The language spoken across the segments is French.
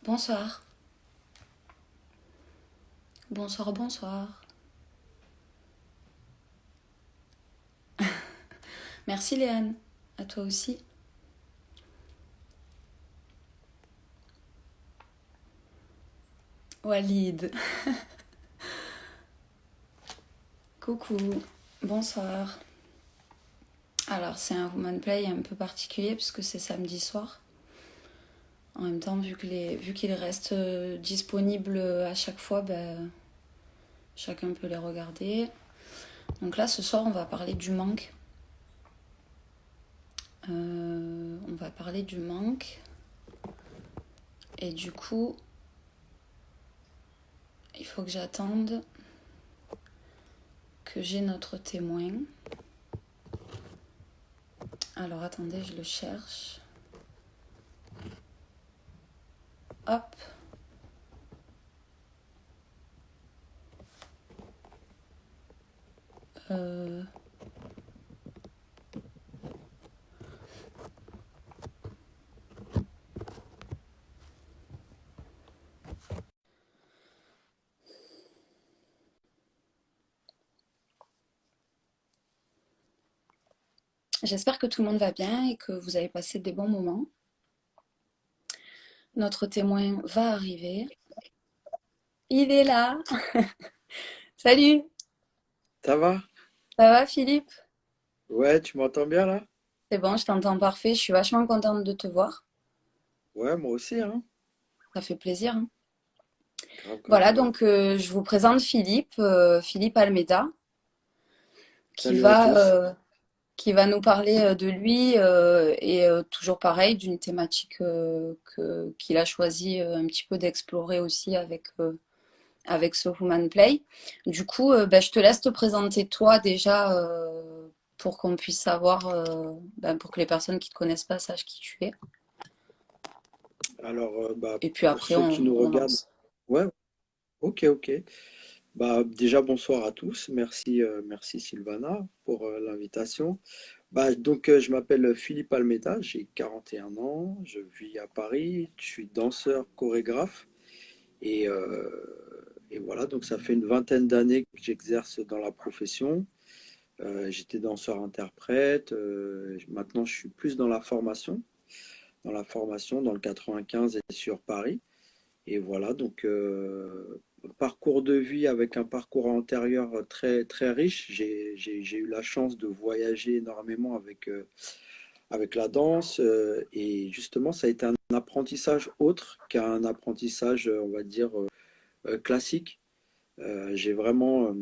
Bonsoir. Bonsoir, bonsoir. Merci Léane. À toi aussi. Walid. Coucou. Bonsoir. Alors, c'est un woman play un peu particulier puisque c'est samedi soir. En même temps, vu qu'ils restent disponibles à chaque fois, chacun peut les regarder. Donc là, ce soir, on va parler du manque. On va parler du manque. Et du coup, il faut que j'attende que j'ai notre témoin. Alors attendez, je le cherche. Hop. Euh, J'espère que tout le monde va bien et que vous avez passé des bons moments. Notre témoin va arriver. Il est là. Salut. Ça va? Ça va Philippe? Ouais, tu m'entends bien là? C'est bon, je t'entends parfait. Je suis vachement contente de te voir. Ouais, moi aussi, hein. Ça fait plaisir, hein. Grave, grave, Voilà, grave. donc je vous présente Philippe, Philippe Almeida, qui Salut à va, tous. qui va nous parler de lui et toujours pareil, d'une thématique qu'il a choisi un petit peu d'explorer aussi avec ce Human Play. Du coup, je te laisse te présenter toi déjà pour qu'on puisse savoir, pour que les personnes qui ne te connaissent pas sachent qui tu es. Alors, Et puis pour après, ceux qui nous on regardent, lance. ouais, ok, ok. Déjà, bonsoir à tous. Merci, merci Sylvana pour l'invitation. Je m'appelle Philippe Almeida, j'ai 41 ans, je vis à Paris, je suis danseur, chorégraphe et, euh, et voilà, donc ça fait une vingtaine d'années que j'exerce dans la profession. J'étais danseur-interprète. Maintenant, je suis plus dans le 95 et sur Paris. Et voilà, parcours de vie avec un parcours antérieur très, très riche. J'ai eu la chance de voyager énormément avec la danse. Et justement, ça a été un apprentissage autre qu'un apprentissage, on va dire, classique. J'ai vraiment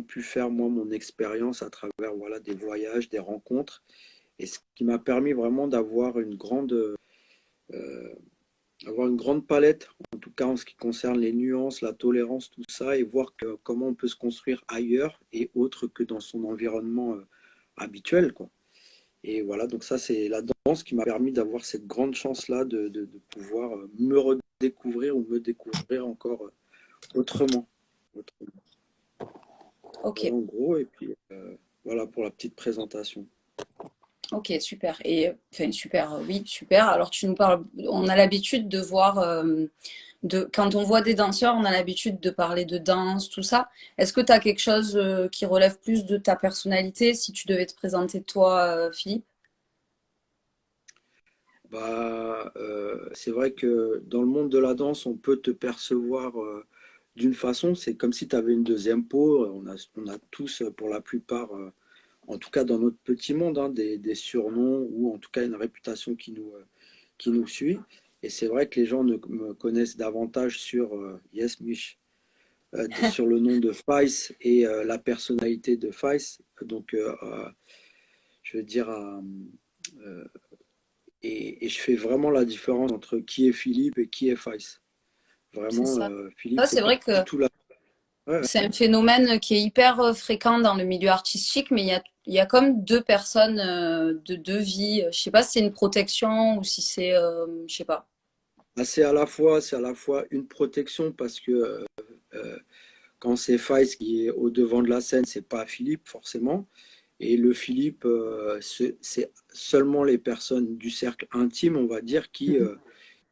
pu faire moi mon expérience à travers voilà des voyages, des rencontres, et ce qui m'a permis vraiment euh, avoir une grande palette, en tout cas en ce qui concerne les nuances, la tolérance, tout ça, et voir comment on peut se construire ailleurs et autre que dans son environnement habituel, quoi. Et voilà, donc ça c'est la danse qui m'a permis d'avoir cette grande chance-là de pouvoir me redécouvrir ou me découvrir encore autrement. Autrement. Ok, Voilà en gros, et puis voilà pour la petite présentation. ok, super. Et enfin super, oui, super. Alors tu nous parles, on a l'habitude de voir, quand on voit des danseurs, on a l'habitude de parler de danse, tout ça. Est-ce que tu as quelque chose qui relève plus de ta personnalité, si tu devais te présenter toi, Philippe? C'est vrai que dans le monde de la danse, on peut te percevoir d'une façon, c'est comme si tu avais une deuxième peau. On a tous, pour la plupart, en tout cas dans notre petit monde, hein, des surnoms ou en tout cas une réputation qui nous suit. Et c'est vrai que les gens me connaissent davantage sur Yes Mich, sur le nom de Faiz et la personnalité de Faiz. Je veux dire, et je fais vraiment la différence entre qui est Philippe et qui est Faiz. C'est Vraiment, ça. Philippe, Ça, c'est c'est pas vrai du que tout la. Ouais, c'est un phénomène qui est hyper fréquent dans le milieu artistique, mais il y a comme deux personnes de deux vies. Je sais pas si c'est une protection ou si c'est, je sais pas. c'est à la fois une protection parce que euh, quand c'est Faiz qui est au devant de la scène, c'est pas Philippe forcément. Et le Philippe, c'est seulement les personnes du cercle intime, on va dire, Mhm.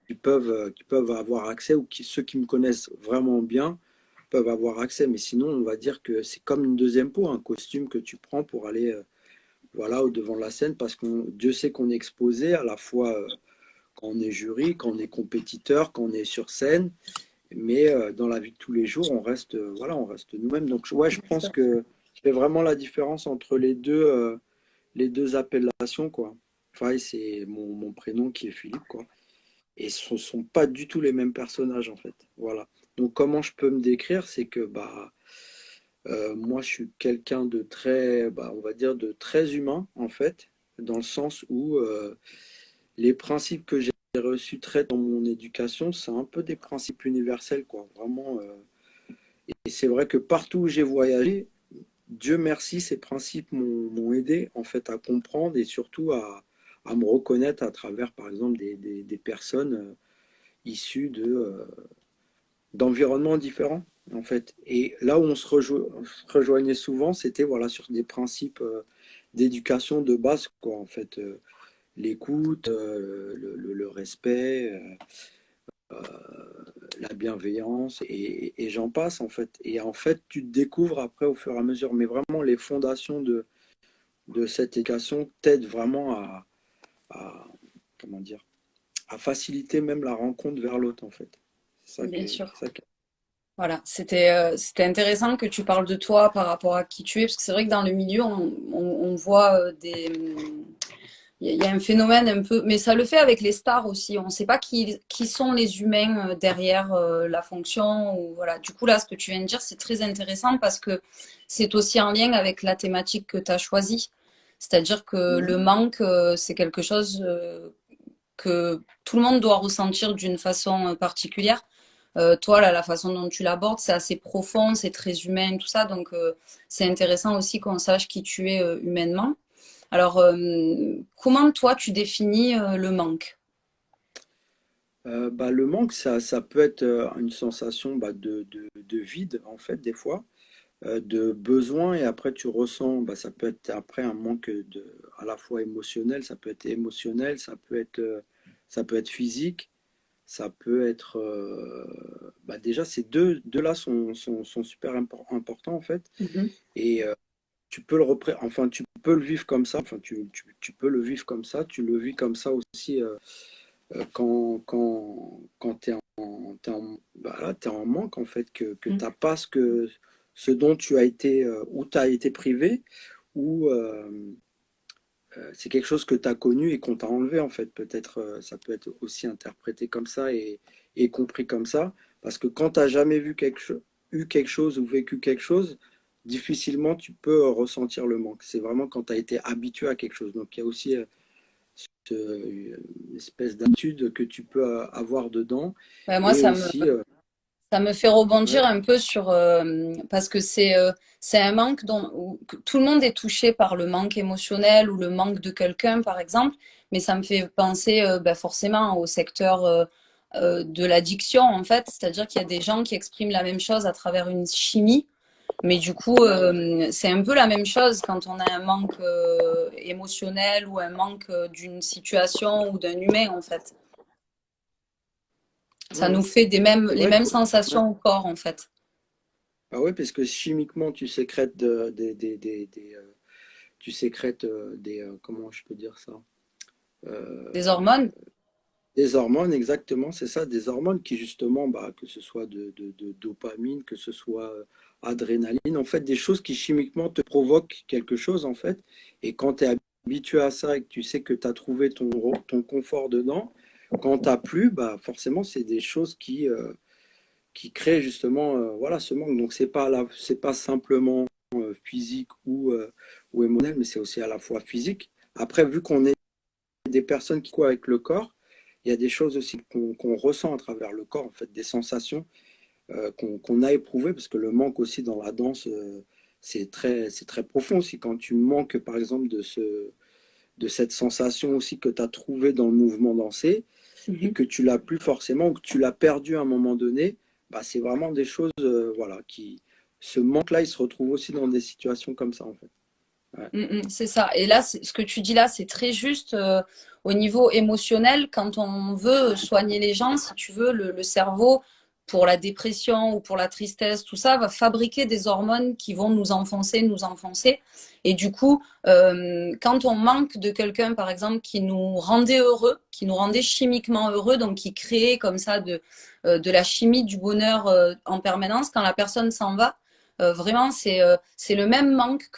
qui peuvent avoir accès ou ceux qui me connaissent vraiment bien peuvent avoir accès. Mais sinon, on va dire que c'est comme une deuxième peau, un costume que tu prends pour aller voilà, au devant de la scène parce que Dieu sait qu'on est exposé à la fois quand on est jury, quand on est compétiteur, quand on est sur scène. Mais dans la vie de tous les jours, voilà, on reste nous-mêmes. Donc, ouais, je pense que je fais vraiment la différence entre les deux appellations, quoi. Faye, c'est mon prénom qui est Philippe, quoi. Et ce ne sont pas du tout les mêmes personnages, en fait. Voilà. Donc, comment je peux me décrire, c'est que moi, je suis quelqu'un de très, on va dire, de très humain, en fait, dans le sens où les principes que j'ai reçus très dans mon éducation, c'est un peu des principes universels, quoi. Vraiment. Et c'est vrai que partout où j'ai voyagé, Dieu merci, ces principes m'ont aidé, en fait, à comprendre et surtout à me reconnaître à travers, par exemple, des personnes issues d'environnements différents, en fait. Et là où on se rejoignait souvent, c'était voilà, sur des principes d'éducation de base, quoi, en fait. L'écoute, le respect, la bienveillance, et j'en passe, en fait. Et en fait, tu te découvres après au fur et à mesure. Mais vraiment, les fondations de cette éducation t'aident vraiment à, comment dire, à faciliter même la rencontre vers l'autre, en fait. Bien sûr. C'est ça qui est. Voilà, c'était intéressant que tu parles de toi par rapport à qui tu es, parce que c'est vrai que dans le milieu, on voit il y a un phénomène un peu, mais ça le fait avec les stars aussi. On ne sait pas qui sont les humains derrière la fonction. Ou, voilà. Du coup, là, ce que tu viens de dire, c'est très intéressant parce que c'est aussi en lien avec la thématique que tu as choisie. C'est-à-dire que le Mhm. manque, c'est quelque chose que tout le monde doit ressentir d'une façon particulière. Toi, là, la façon dont tu l'abordes, c'est assez profond, c'est très humain, tout ça. Donc, c'est intéressant aussi qu'on sache qui tu es humainement. Alors, comment toi, tu définis le manque? Le manque, ça peut être une sensation de vide, en fait, des fois, de besoin, et après tu ressens, ça peut être après un manque à la fois émotionnel, ça peut être émotionnel, ça peut être physique, ça peut être. Déjà, ces deux-là sont super importants, en fait, Mhm. et enfin, tu peux le vivre comme ça, enfin, tu peux le vivre comme ça, tu le vis comme ça aussi quand t'es en manque, en fait, que Mm. t'as pas ce dont tu as été, ou tu as été privé, ou c'est quelque chose que tu as connu et qu'on t'a enlevé, en fait. Peut-être, ça peut être aussi interprété comme ça et compris comme ça, parce que quand tu n'as jamais eu quelque chose ou vécu quelque chose, difficilement tu peux ressentir le manque. C'est vraiment quand tu as été habitué à quelque chose. Donc il y a aussi une espèce d'attitude que tu peux avoir dedans. Ben, moi, Et aussi, ça me fait ouais, rebondir un peu sur parce que c'est un manque que tout le monde est touché par le manque émotionnel ou le manque de quelqu'un, par exemple, mais ça me fait penser ben, forcément au secteur de l'addiction, en fait, c'est-à-dire qu'il y a des gens qui expriment la même chose à travers une chimie. Mais du coup, ouais, c'est un peu la même chose quand on a un manque émotionnel ou un manque d'une situation ou d'un humain, en fait. ouais, Ça nous ouais. fait C'est les vrai mêmes que, ouais. sensations au corps, en fait. Ah ouais, parce que chimiquement, tu sécrètes tu sécrètes comment je peux dire ça? Des Euh, hormones? des hormones, exactement, c'est ça, des hormones qui justement, que ce soit de dopamine, que ce soit adrénaline, en fait, des choses qui chimiquement te provoquent quelque chose, en fait. Et quand tu es habitué à ça et que tu sais que tu as trouvé ton confort dedans, quand tu plus, forcément, c'est des choses qui créent justement voilà, ce manque. Donc, c'est pas simplement physique ou émotionnel, mais c'est aussi à la fois physique. Après, vu qu'on est des personnes qui courent avec le corps, il y a des choses aussi qu'on ressent à travers le corps, en fait, des sensations qu'on a éprouvées, parce que le manque aussi dans la danse, c'est très profond aussi. Quand tu manques, par exemple, de cette sensation aussi que tu as trouvée dans le mouvement dansé, et Mhm. que tu l'as plus forcément, ou que tu l'as perdu à un moment donné, c'est vraiment des choses, voilà, ce manque-là, il se retrouve aussi dans des situations comme ça, en fait. Ouais. C'est ça. Et là, ce que tu dis là, c'est très juste. au niveau émotionnel, quand on veut soigner les gens, si tu veux, le cerveau, pour la dépression ou pour la tristesse, tout ça, va fabriquer des hormones qui vont nous enfoncer, nous enfoncer. Et du coup, quand on manque de quelqu'un, par exemple, qui nous rendait heureux, qui nous rendait chimiquement heureux, donc qui créait comme ça de la chimie du bonheur en permanence, quand la personne s'en va, vraiment, c'est le même manque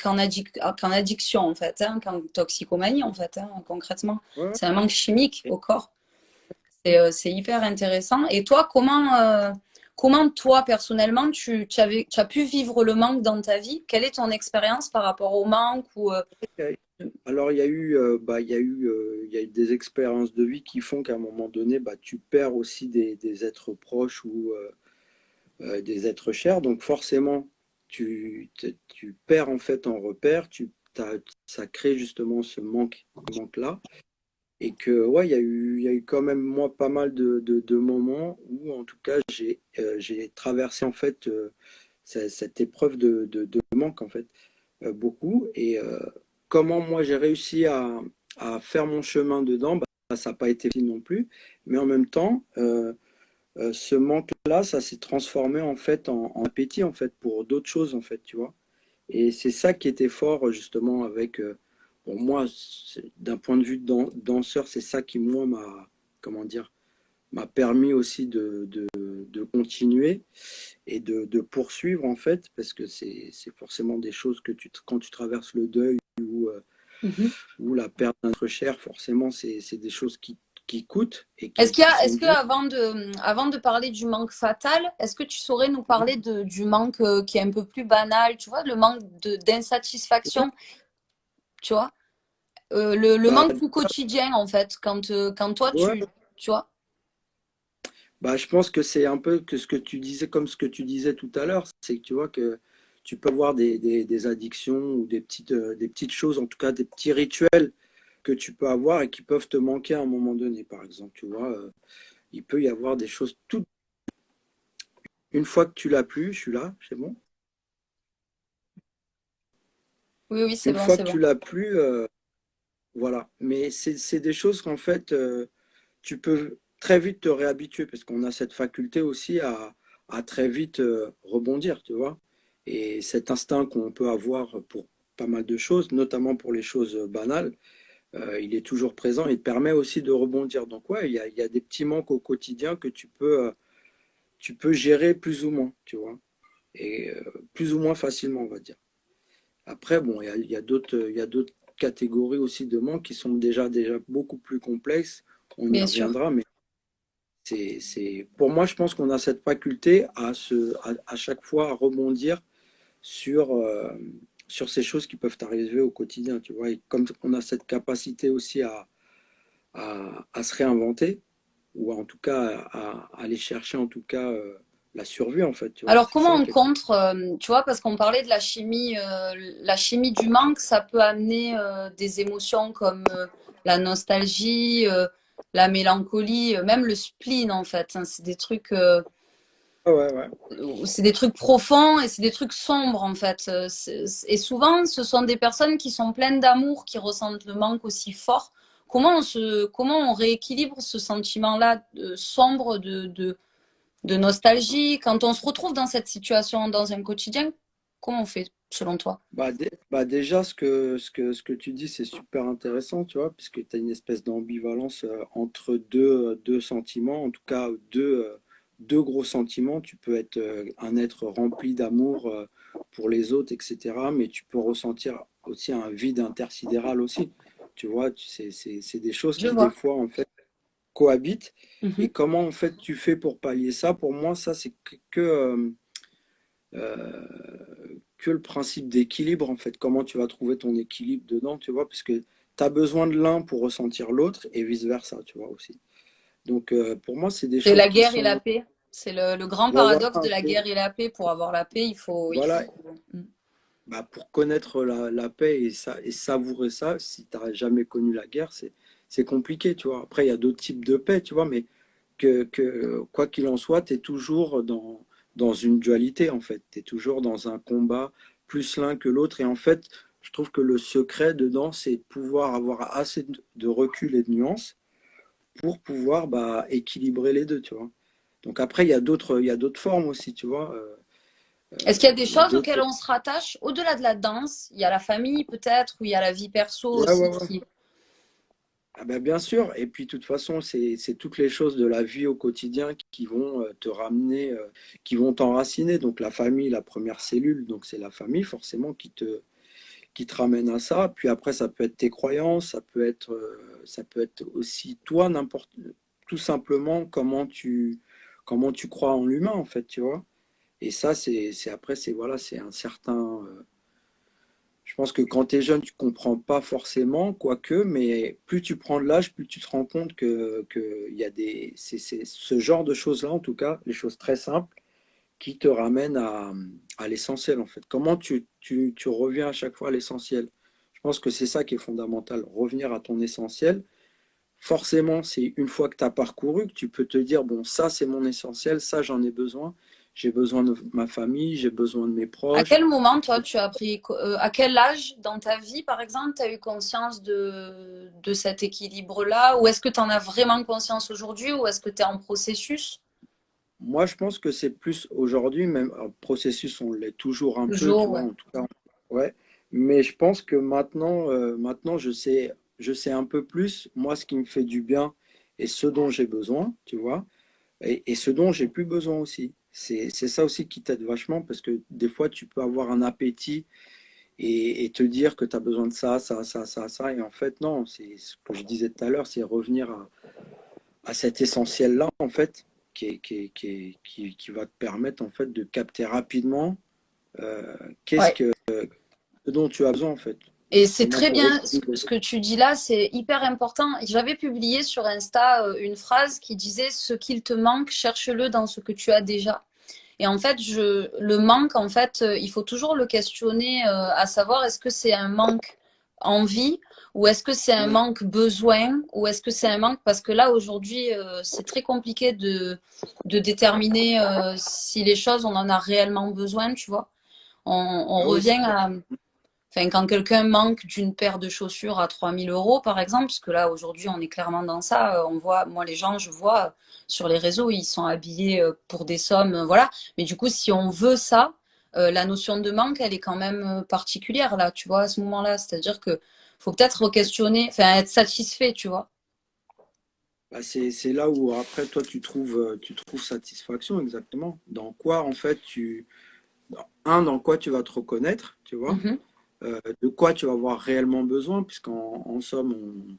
qu'en addiction, en fait, hein, qu'en toxicomanie, en fait, hein, concrètement. Ouais. C'est un manque chimique Et, au corps. C'est hyper intéressant. Et toi, comment toi, personnellement, tu as pu vivre le manque dans ta vie? Quelle est ton expérience par rapport au manque ou, alors, il y a eu des expériences de vie qui font qu'à un moment donné, bah, tu perds aussi des êtres proches ou des êtres chers. Donc, forcément, tu perds en fait en repère. Ça crée justement ce manque-là. Et que, ouais, il y a eu quand même, moi, pas mal de moments où, en tout cas, j'ai traversé, en fait, cette épreuve de manque, en fait, beaucoup. Et comment, moi, j'ai réussi à faire mon chemin dedans, bah, ça n'a pas été facile non plus. Mais en même temps, ce manque-là, ça s'est transformé, en fait, en appétit, en fait, pour d'autres choses, en fait, tu vois. Et c'est ça qui était fort justement avec, pour moi, d'un point de vue de danseur, c'est ça qui moi comment dire, m'a permis aussi de continuer et de poursuivre en fait, parce que c'est forcément des choses que quand tu traverses le deuil Mhm. ou la perte d'un être cher, forcément c'est des choses qui coûtent et qui sont est-ce que dures. avant de parler du manque fatal, est-ce que tu saurais nous parler du manque qui est un peu plus banal, tu vois, le manque Ouais. d'insatisfaction, tu vois, le Bah, manque plus quotidien en fait, quand toi ouais. tu vois. Bah, je pense que c'est un peu que ce que tu disais, comme ce que tu disais tout à l'heure, c'est que tu vois que tu peux avoir des addictions ou des petites choses, en tout cas des petits rituels que tu peux avoir et qui peuvent te manquer à un moment donné. Par exemple, tu vois, il peut y avoir des choses toutes. Une fois que tu l'as plus, je suis là, c'est bon. Oui, oui, c'est Une bon, fois c'est que bon. tu l'as plus, voilà. Mais c'est des choses qu'en fait, tu peux très vite te réhabituer parce qu'on a cette faculté aussi à très vite rebondir, tu vois. Et cet instinct qu'on peut avoir pour pas mal de choses, notamment pour les choses banales, il est toujours présent et permet aussi de rebondir. Donc ouais, il y a des petits manques au quotidien que tu peux gérer plus ou moins, tu vois. Et plus ou moins facilement, on va dire. Après, bon, il y a d'autres catégories aussi de manques qui sont déjà beaucoup plus complexes. On y Bien sûr. reviendra, mais pour moi, je pense qu'on a cette faculté à chaque fois à rebondir sur, sur ces choses qui peuvent arriver au quotidien, tu vois. Et comme on a cette capacité aussi à se réinventer, ou en tout cas à aller chercher en tout cas la survie, en fait, tu vois. Alors, C'est comment ça on qui est... contre, tu vois, parce qu'on parlait de la chimie du manque, ça peut amener des émotions comme la nostalgie, la mélancolie, même le spleen, en fait, hein. Ah ouais, ouais. C'est des trucs profonds et c'est des trucs sombres, en fait. Et souvent, ce sont des personnes qui sont pleines d'amour, qui ressentent le manque aussi fort. Comment on rééquilibre ce sentiment-là sombre de nostalgie. Quand on se retrouve dans cette situation, dans un quotidien, comment on fait, selon toi? Bah déjà, ce que tu dis, c'est super intéressant, tu vois, puisque tu as une espèce d'ambivalence entre deux sentiments, en tout cas deux gros sentiments. Tu peux être un être rempli d'amour pour les autres, etc., mais tu peux ressentir aussi un vide intersidéral aussi. Tu vois, c'est des choses Je qui, des vois. fois, en fait, cohabitent. Et Mhm. comment, en fait, tu fais pour pallier ça? Pour moi, ça, c'est que le principe d'équilibre, en fait. Comment tu vas trouver ton équilibre dedans, tu vois, parce que tu as besoin de l'un pour ressentir l'autre et vice-versa, tu vois, aussi. Donc, pour moi, c'est des C'est choses la qui guerre et la sont... paix. C'est le grand Ouais, voilà, paradoxe de la guerre et la paix. Pour avoir la paix, voilà. Mm. Bah, pour connaître la paix et savourer ça, si tu n'as jamais connu la guerre, c'est compliqué, tu vois. Après, il y a d'autres types de paix, tu vois, mais quoi qu'il en soit, tu es toujours dans une dualité, en fait. Tu es toujours dans un combat plus l'un que l'autre. Et en fait, Je trouve que le secret dedans, c'est de pouvoir avoir assez de recul et de nuances pour pouvoir équilibrer les deux, tu vois. Donc après, il y a d'autres formes aussi, tu vois. Est-ce qu'il y a des Il y a choses d'autres. auxquelles on se rattache au-delà de la danse? Il y a la famille peut-être, ou il y a la vie perso Ouais, ouais, aussi ouais. qui... Ah ben, bien sûr. Et puis, de toute façon, c'est toutes les choses de la vie au quotidien qui vont te ramener, qui vont t'enraciner. Donc, la famille, la première cellule, donc c'est la famille forcément qui te ramène à ça. Puis après, ça peut être tes croyances, ça peut être aussi toi, n'importe, tout simplement comment tu crois en l'humain, en fait, tu vois. Et ça, après, voilà, c'est un certain. Je pense que quand tu es jeune, tu comprends pas forcément, quoique, mais plus tu prends de l'âge, plus tu te rends compte que il y a c'est ce genre de choses-là, en tout cas, les choses très simples, qui te ramènent à l'essentiel, en fait. Comment tu reviens à chaque fois à l'essentiel? Je pense que c'est ça qui est fondamental, revenir à ton essentiel. Forcément, c'est une fois que tu as parcouru que tu peux te dire, bon, ça c'est mon essentiel, ça j'en ai besoin. J'ai besoin de ma famille, j'ai besoin de mes À proches. quel moment, toi, tu as pris, à quel âge dans ta vie, par exemple, tu as eu conscience de cet équilibre-là? Ou est-ce que tu en as vraiment conscience aujourd'hui? Ou est-ce que tu es en processus? Moi, je pense que c'est plus aujourd'hui, même un processus, on l'est toujours un peu, tu Toujours, vois, ouais. en tout cas, ouais. Mais je pense que maintenant, je sais un peu plus, moi, ce qui me fait du bien et ce dont j'ai besoin, tu vois, et ce dont j'ai plus besoin aussi. C'est ça aussi qui t'aide vachement parce que des fois, tu peux avoir un appétit et te dire que tu as besoin de ça, et en fait, non, c'est ce que je disais tout à l'heure, c'est revenir à cet essentiel-là, en fait, qui va te permettre, en fait, de capter rapidement qu'est-ce Ouais. que, ce dont tu as besoin, en fait. Et c'est Justement très pour bien ce équilibrer. ce que tu dis là, c'est hyper important. J'avais publié sur Insta une phrase qui disait: ce qu'il te manque, cherche-le dans ce que tu as déjà. Et en fait, le manque, en fait, il faut toujours le questionner, à savoir est-ce que c'est un manque envie ou est-ce que c'est un Ouais. manque besoin ou est-ce que c'est un manque parce que là aujourd'hui c'est très compliqué de déterminer si les choses on en a réellement besoin, tu vois. On Ah oui, c'est revient vrai. à Enfin, quand quelqu'un manque d'une paire de chaussures à 3 000 euros, par exemple, parce que là, aujourd'hui, on est clairement dans ça. On voit, moi, les gens, je vois sur les réseaux, ils sont habillés pour des sommes, voilà. Mais du coup, si on veut ça, la notion de manque, elle est quand même particulière, là, tu vois, à ce moment-là. C'est-à-dire que faut peut-être questionner, enfin, être satisfait, tu vois. Bah, c'est là où après toi tu trouves satisfaction exactement. Dans quoi en fait dans quoi tu vas te reconnaître, tu vois, Mhm. de quoi tu vas avoir réellement besoin, en somme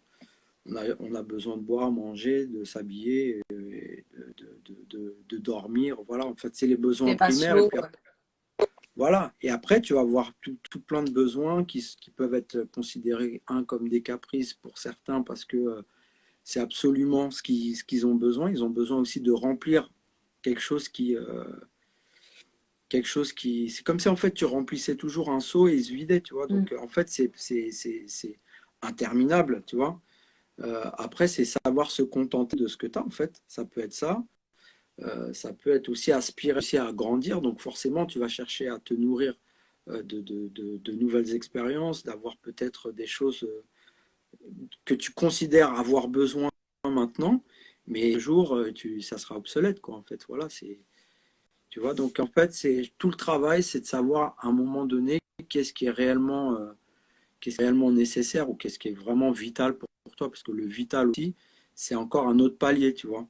on a besoin de boire, manger, de s'habiller, de dormir. Voilà, en fait c'est les besoins Les primaires. Et Maslow, puis voilà, et après tu vas avoir tout plein de besoins qui peuvent être considérés comme des caprices pour certains parce que c'est absolument ce qu'ils ont besoin. Ils ont besoin aussi de remplir quelque chose c'est comme si en fait tu remplissais toujours un seau et il se vidait, tu vois. mm. Donc en fait c'est interminable, tu vois. Après c'est savoir se contenter de ce que tu as en fait. Ça peut être ça. Ça peut être aussi aspirer aussi à grandir. Donc forcément tu vas chercher à te nourrir de nouvelles expériences, d'avoir peut-être des choses que tu considères avoir besoin maintenant, mais un jour, ça sera obsolète, quoi, en fait. Voilà, tu vois, donc en fait, c'est tout le travail, c'est de savoir à un moment donné qu'est-ce qui est réellement nécessaire ou qu'est-ce qui est vraiment vital pour toi, parce que le vital aussi, c'est encore un autre palier, tu vois.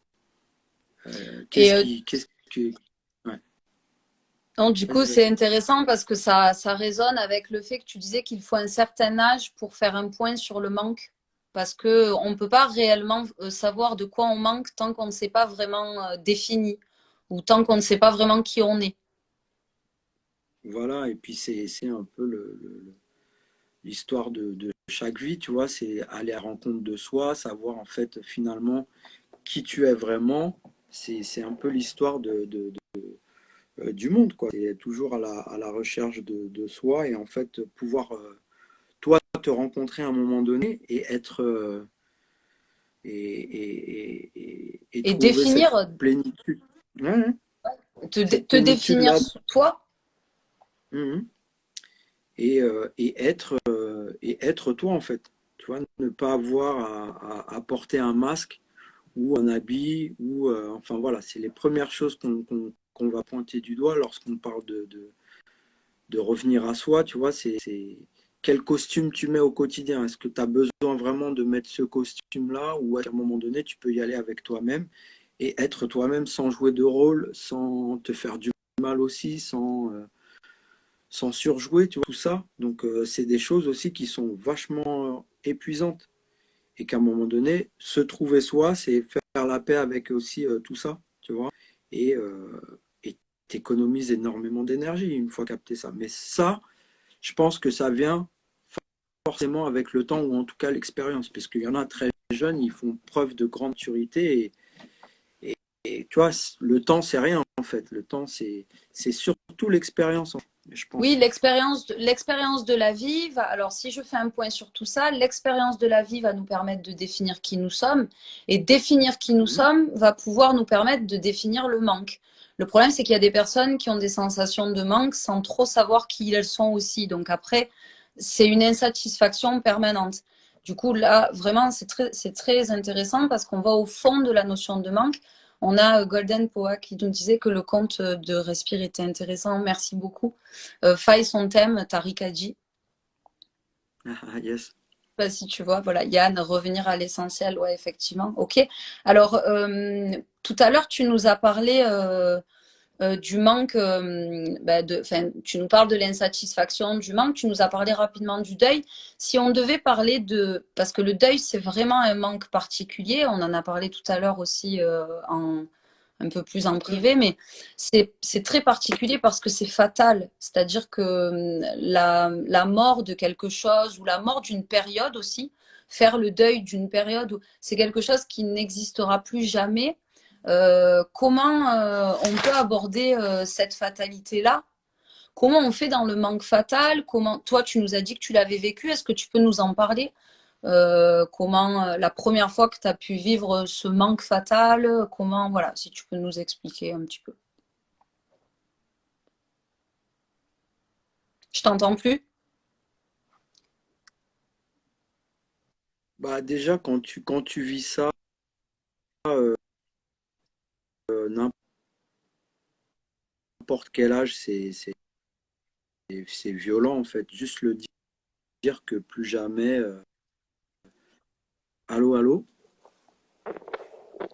Et Qu'est-ce qui, ouais, donc, du coup, vas-y, c'est vas-y. intéressant parce que ça résonne avec le fait que tu disais qu'il faut un certain âge pour faire un point sur le manque. Parce que on ne peut pas réellement savoir de quoi on manque tant qu'on ne s'est pas vraiment défini ou tant qu'on ne sait pas vraiment qui on est. Voilà, et puis c'est un peu l'histoire de chaque vie, tu vois, c'est aller à la rencontre de soi, savoir en fait finalement qui tu es vraiment, c'est un peu l'histoire du monde, quoi. C'est toujours à la recherche de soi et en fait pouvoir, toi, te rencontrer à un moment donné et être et Et trouver cette définir, plénitude. Ouais, ouais. Cette te définir plénitude-là. toi. Mhm. et être toi en fait. Tu vois, ne pas avoir à porter un masque ou un habit ou enfin voilà, c'est les premières choses qu'on va pointer du doigt lorsqu'on parle de revenir à soi. Tu vois, c'est quel costume tu mets au quotidien. Est-ce que tu as besoin vraiment de mettre ce costume-là ou à un moment donné tu peux y aller avec toi-même et être toi-même sans jouer de rôle, sans te faire du mal aussi, sans surjouer, tu vois, tout ça. Donc, c'est des choses aussi qui sont vachement épuisantes. Et qu'à un moment donné, se trouver soi, c'est faire la paix avec aussi tout ça, tu vois. Et t'économises énormément d'énergie une fois capté ça. Mais ça, je pense que ça vient forcément avec le temps ou en tout cas l'expérience. Parce qu'il y en a très jeunes, ils font preuve de grande maturité. Et tu vois, le temps, c'est rien en fait. Le temps, c'est surtout l'expérience, je Oui, pense. l'expérience de la vie va. Alors, si je fais un point sur tout ça, l'expérience de la vie va nous permettre de définir qui nous sommes, et définir qui nous Mhm. sommes va pouvoir nous permettre de définir le manque. Le problème, c'est qu'il y a des personnes qui ont des sensations de manque sans trop savoir qui elles sont aussi. Donc après, c'est une insatisfaction permanente. Du coup, là, vraiment, c'est très intéressant parce qu'on va au fond de la notion de manque. On a Golden Poa qui nous disait que le conte de Respire était intéressant. Merci beaucoup. Faille son thème, Tariq a dit. Ah, yes. Bah, si tu vois, voilà, Yann, revenir à l'essentiel, ouais, effectivement. Ok. Alors, tout à l'heure, tu nous as parlé du manque, bah, tu nous parles de l'insatisfaction, du manque, tu nous as parlé rapidement du deuil. Si on devait parler parce que le deuil, c'est vraiment un manque particulier, on en a parlé tout à l'heure aussi un peu plus en privé, mais c'est très particulier parce que c'est fatal. C'est-à-dire que la mort de quelque chose ou la mort d'une période aussi, faire le deuil d'une période, c'est quelque chose qui n'existera plus jamais. Comment on peut aborder cette fatalité-là? Comment on fait dans le manque fatal? Comment, toi, tu nous as dit que tu l'avais vécu. Est-ce que tu peux nous en parler? Comment la première fois que tu as pu vivre ce manque fatal, comment, voilà, si tu peux nous expliquer un petit peu. Je t'entends plus? Bah déjà, quand tu vis ça, n'importe quel âge, c'est violent en fait. Juste le dire que plus jamais, allô, allô,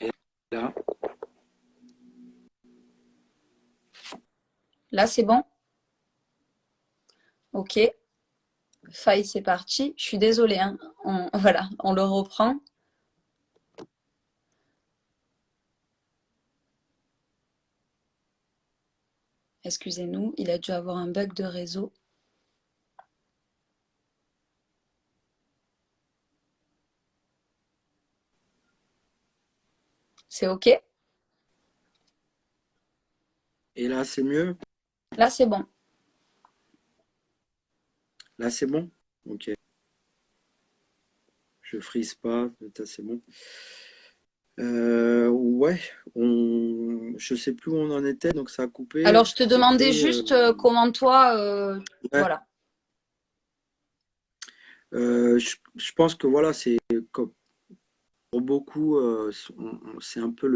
et là, Là, c'est bon? Ok. Faille, c'est parti. Je suis désolée, hein. Voilà, on le reprend. Excusez-nous, il a dû avoir un bug de réseau. C'est ok? et là c'est mieux, Là, c'est bon. là c'est bon. Ok, je frise pas, ça, c'est bon. Ouais, je sais plus où on en était, donc ça a Alors, coupé. je te demandais C'était, juste comment toi, ouais, voilà. je pense que voilà, c'est comme pour beaucoup, c'est un peu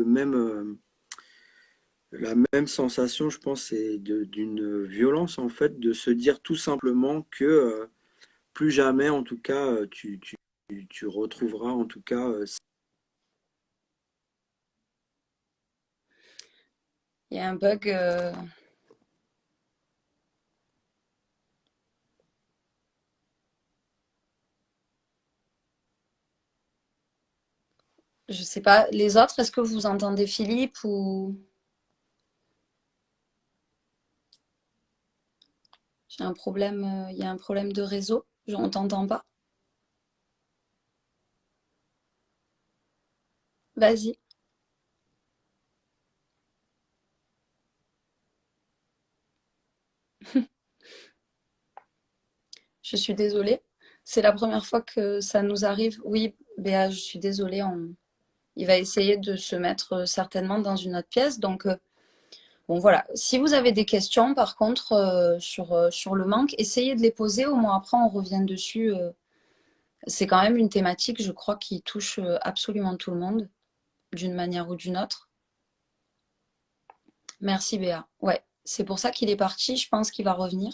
la même sensation, je pense, c'est d'une violence en fait, de se dire tout simplement que plus jamais, en tout cas, tu retrouveras en tout cas. Il y a un bug. Je sais pas. Les autres, est-ce que vous entendez Philippe ou j'ai un problème, il y a un problème de réseau, je ne t'entends pas. Vas-y, je suis désolée. C'est la première fois que ça nous arrive. Oui, Béa, je suis désolée. Il va essayer de se mettre certainement dans une autre pièce. Donc, Bon, voilà. Si vous avez des questions, par contre, sur le manque, essayez de les poser. Au moins, après, on revient dessus. C'est quand même une thématique, je crois, qui touche absolument tout le monde, d'une manière ou d'une autre. Merci, Béa. Ouais, c'est pour ça qu'il est parti. Je pense qu'il va revenir.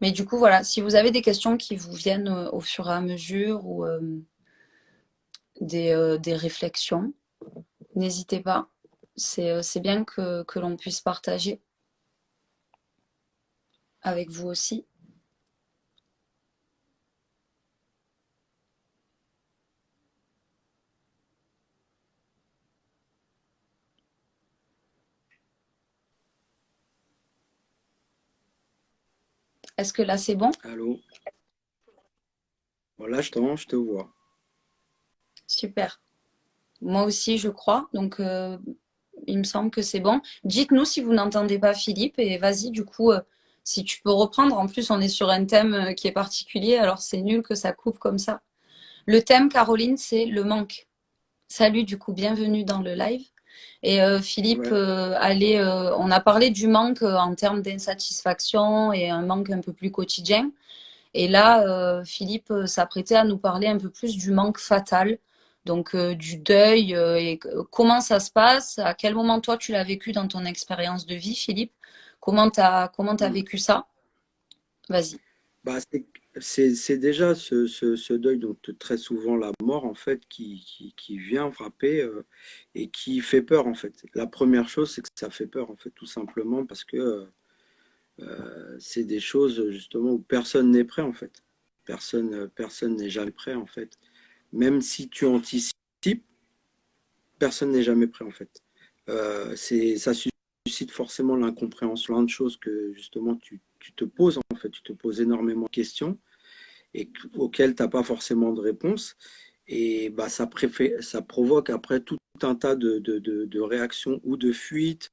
Mais du coup, voilà, si vous avez des questions qui vous viennent au fur et à mesure ou des réflexions, n'hésitez pas. C'est bien que l'on puisse partager avec vous aussi. Est-ce que là, c'est bon? Allô? Voilà, je te vois. Super. Moi aussi, je crois. Donc, il me semble que c'est bon. Dites-nous si vous n'entendez pas Philippe et vas-y, du coup, si tu peux reprendre. En plus, on est sur un thème qui est particulier, alors c'est nul que ça coupe comme ça. Le thème, Caroline, c'est le manque. Salut, du coup, bienvenue dans le live. Et Philippe, Ouais. on a parlé du manque en termes d'insatisfaction et un manque un peu plus quotidien. Et là, Philippe s'apprêtait à nous parler un peu plus du manque fatal, donc du deuil et comment ça se passe, à quel moment toi tu l'as vécu dans ton expérience de vie, Philippe? Comment t'as Hmm. vécu ça? Vas-y. Bah, c'est déjà ce deuil, donc très souvent la mort en fait, qui vient frapper et qui fait peur en fait. La première chose, c'est que ça fait peur en fait, tout simplement parce que c'est des choses justement où personne n'est prêt en fait. Personne n'est jamais prêt en fait. Même si tu anticipes, personne n'est jamais prêt en fait. Ça suscite forcément l'incompréhension, plein de choses que justement tu te poses en fait, tu te poses énormément de questions et auxquelles tu n'as pas forcément de réponse. Et bah, ça provoque après tout un tas de réactions ou de fuites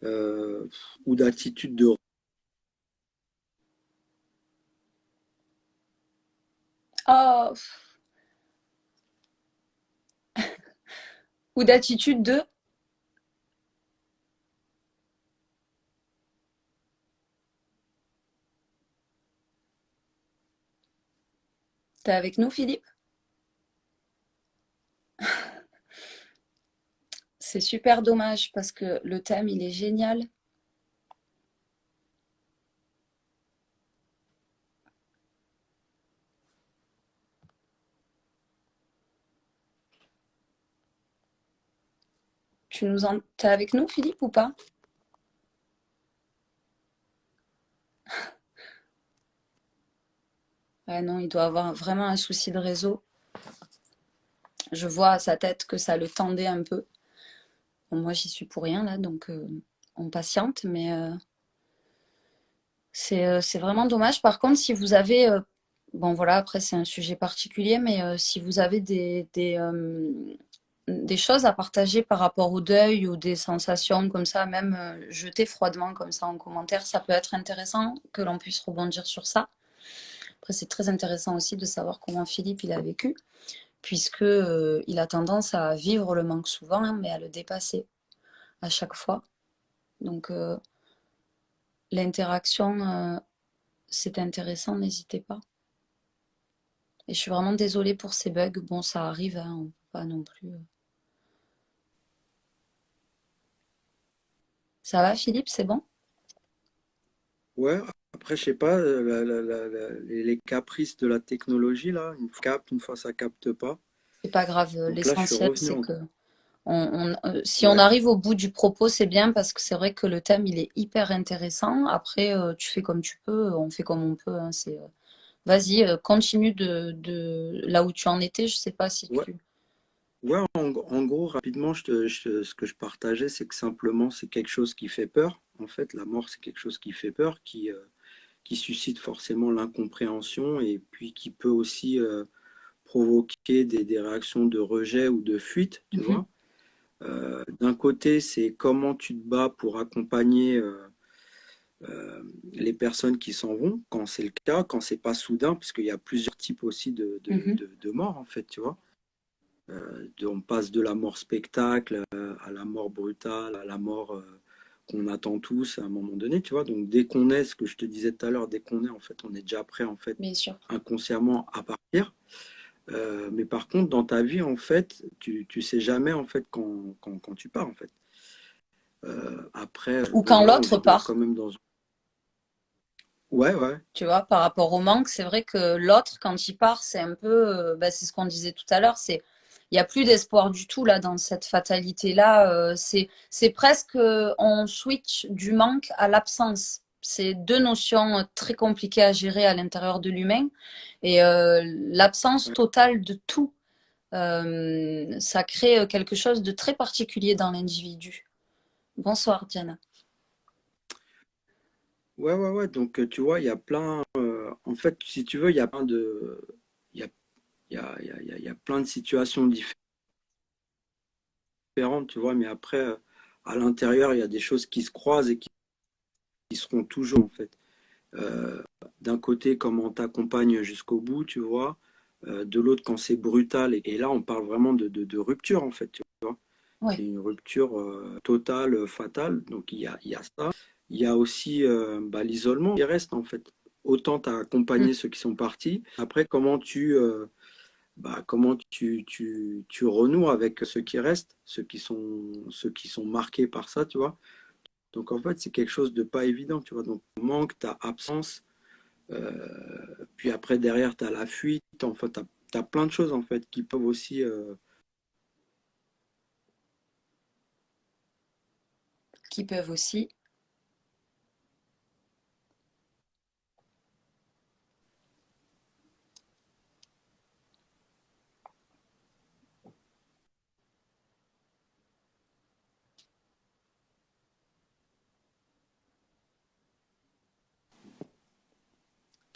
euh, ou d'attitudes de... Oh, ou d'attitude de, t'es avec nous, Philippe? C'est super dommage parce que le thème, il est génial. T'es avec nous, Philippe, ou pas? Ah non, il doit avoir vraiment un souci de réseau. Je vois à sa tête que ça le tendait un peu. Bon, moi, j'y suis pour rien là, donc on patiente, mais c'est vraiment dommage. Par contre, si vous avez, bon voilà, après c'est un sujet particulier, mais si vous avez des choses à partager par rapport au deuil ou des sensations comme ça, même jetées froidement comme ça en commentaire, ça peut être intéressant que l'on puisse rebondir sur ça. Après, c'est très intéressant aussi de savoir comment Philippe il a vécu, puisque il a tendance à vivre le manque souvent, hein, mais à le dépasser à chaque fois. Donc l'interaction, c'est intéressant, n'hésitez pas. Et je suis vraiment désolée pour ces bugs. Bon, ça arrive, hein, on peut pas non plus. Ça va, Philippe, c'est bon? Ouais, après, je sais pas, les caprices de la technologie, là, une fois ça capte, une fois ça capte pas. C'est pas grave. Donc là, je suis L'essentiel, revenu c'est en... que si on Ouais, arrive au bout du propos, c'est bien parce que c'est vrai que le thème, il est hyper intéressant. Après, tu fais comme tu peux, on fait comme on peut, hein, vas-y, continue de là où tu en étais. Je sais pas si ouais, tu. ouais, en gros, rapidement, ce que je partageais, c'est que simplement, c'est quelque chose qui fait peur. En fait, la mort, c'est quelque chose qui fait peur, qui suscite forcément l'incompréhension et puis qui peut aussi provoquer des réactions de rejet ou de fuite, tu Mhm, vois. D'un côté, c'est comment tu te bats pour accompagner les personnes qui s'en vont, quand c'est le cas, quand c'est pas soudain, parce qu'il y a plusieurs types aussi mhm. de morts, en fait, tu vois. On passe de la mort spectacle à la mort brutale, à la mort qu'on attend tous à un moment donné, tu vois. Donc dès qu'on est, ce que je te disais tout à l'heure, dès qu'on est, en fait, on est déjà prêt, en fait, bien sûr. inconsciemment à partir. Mais par contre, dans ta vie, en fait, tu sais jamais, en fait, quand tu pars, en fait. Après, Ou bon, quand là, l'autre je dors part. quand même dans... Ouais, ouais, Tu vois, par rapport au manque, c'est vrai que l'autre, quand il part, c'est un peu, bah, c'est ce qu'on disait tout à l'heure, il y a plus d'espoir du tout là dans cette fatalité-là. C'est presque, on switch du manque à l'absence. C'est deux notions très compliquées à gérer à l'intérieur de l'humain et l'absence ouais. totale de tout, ça crée quelque chose de très particulier dans l'individu. Bonsoir, Diana. Ouais, ouais, ouais. Donc, tu vois, il y a plein... en fait, si tu veux, il y a plein de... Il y a, il y a plein de situations différentes, tu vois, mais après, à l'intérieur, il y a des choses qui se croisent et qui seront toujours, en fait. Euh, D'un côté, comment on t'accompagne jusqu'au bout, tu vois. De l'autre, quand c'est brutal. Et là, on parle vraiment de rupture, en fait, tu vois. Oui. C'est une rupture totale, fatale. Donc, il y a ça. Il y a aussi bah, l'isolement qui reste, en fait. Autant tu as accompagné ceux qui sont partis. Après, comment tu renoues avec ceux qui restent, ceux qui sont marqués par ça, tu vois. Donc, en fait, c'est quelque chose de pas évident, tu vois. Donc, manque, ta absence. Puis après, derrière, tu as la fuite. Enfin, tu as plein de choses, en fait, qui peuvent aussi... Qui peuvent aussi.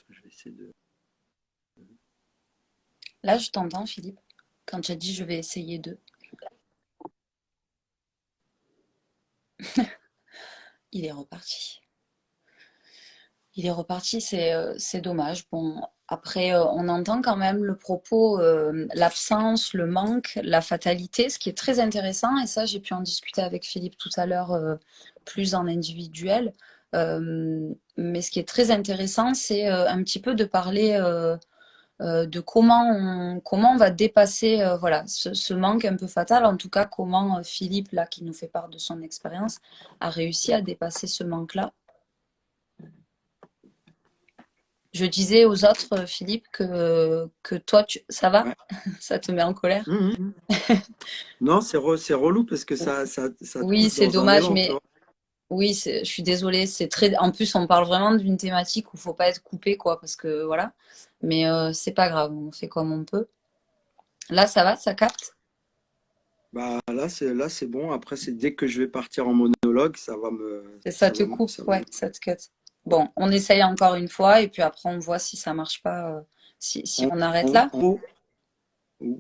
Je vais essayer de... Là, je t'entends, Philippe, quand tu as dit je vais essayer de. Il est reparti. Il est reparti, c'est dommage. Bon, après, on entend quand même le propos, l'absence, le manque, la fatalité, ce qui est très intéressant. Et ça, j'ai pu en discuter avec Philippe tout à l'heure, plus en individuel. Mais ce qui est très intéressant, c'est un petit peu de parler de comment on va dépasser voilà, ce manque un peu fatal. En tout cas, comment Philippe, là, qui nous fait part de son expérience, a réussi à dépasser ce manque-là. Je disais aux autres, Philippe, que toi, ça va? Ouais. Ça te met en colère? Mhm. Non, c'est relou parce que ça te Oui, pousse c'est dans un dommage, élan, tu mais vois. oui, je suis désolée. C'est très. En plus, on parle vraiment d'une thématique où il faut pas être coupé, quoi, parce que voilà. Mais c'est pas grave, on fait comme on peut. Là, ça va, ça capte? Bah là c'est bon. Après c'est dès que je vais partir en monologue, Et ça te coupe, ça va ouais, me... ça te cut. Bon, on essaye encore une fois et puis après on voit si ça marche pas, si en, on arrête là. en gros,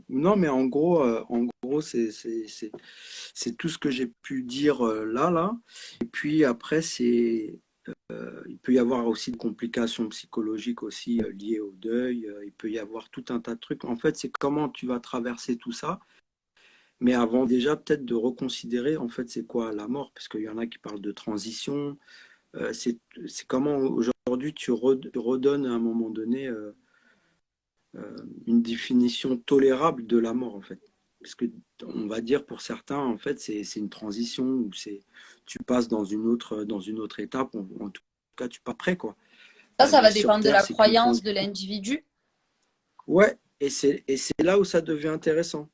non mais en gros c'est tout ce que j'ai pu dire là. Et puis après c'est il peut y avoir aussi des complications psychologiques aussi liées au deuil. Il peut y avoir tout un tas de trucs. En fait c'est comment tu vas traverser tout ça. Mais avant déjà peut-être de reconsidérer en fait c'est quoi la mort, parce qu'il y en a qui parlent de transition. C'est comment aujourd'hui tu redonnes à un moment donné une définition tolérable de la mort en fait. Parce que on va dire pour certains en fait c'est une transition où c'est tu passes dans une autre étape. En tout cas tu pas prêt quoi. La Ça vie va sur dépendre de Terre la c'est qu'une croyance de transition. l'individu. Ouais, et c'est là où ça devient intéressant.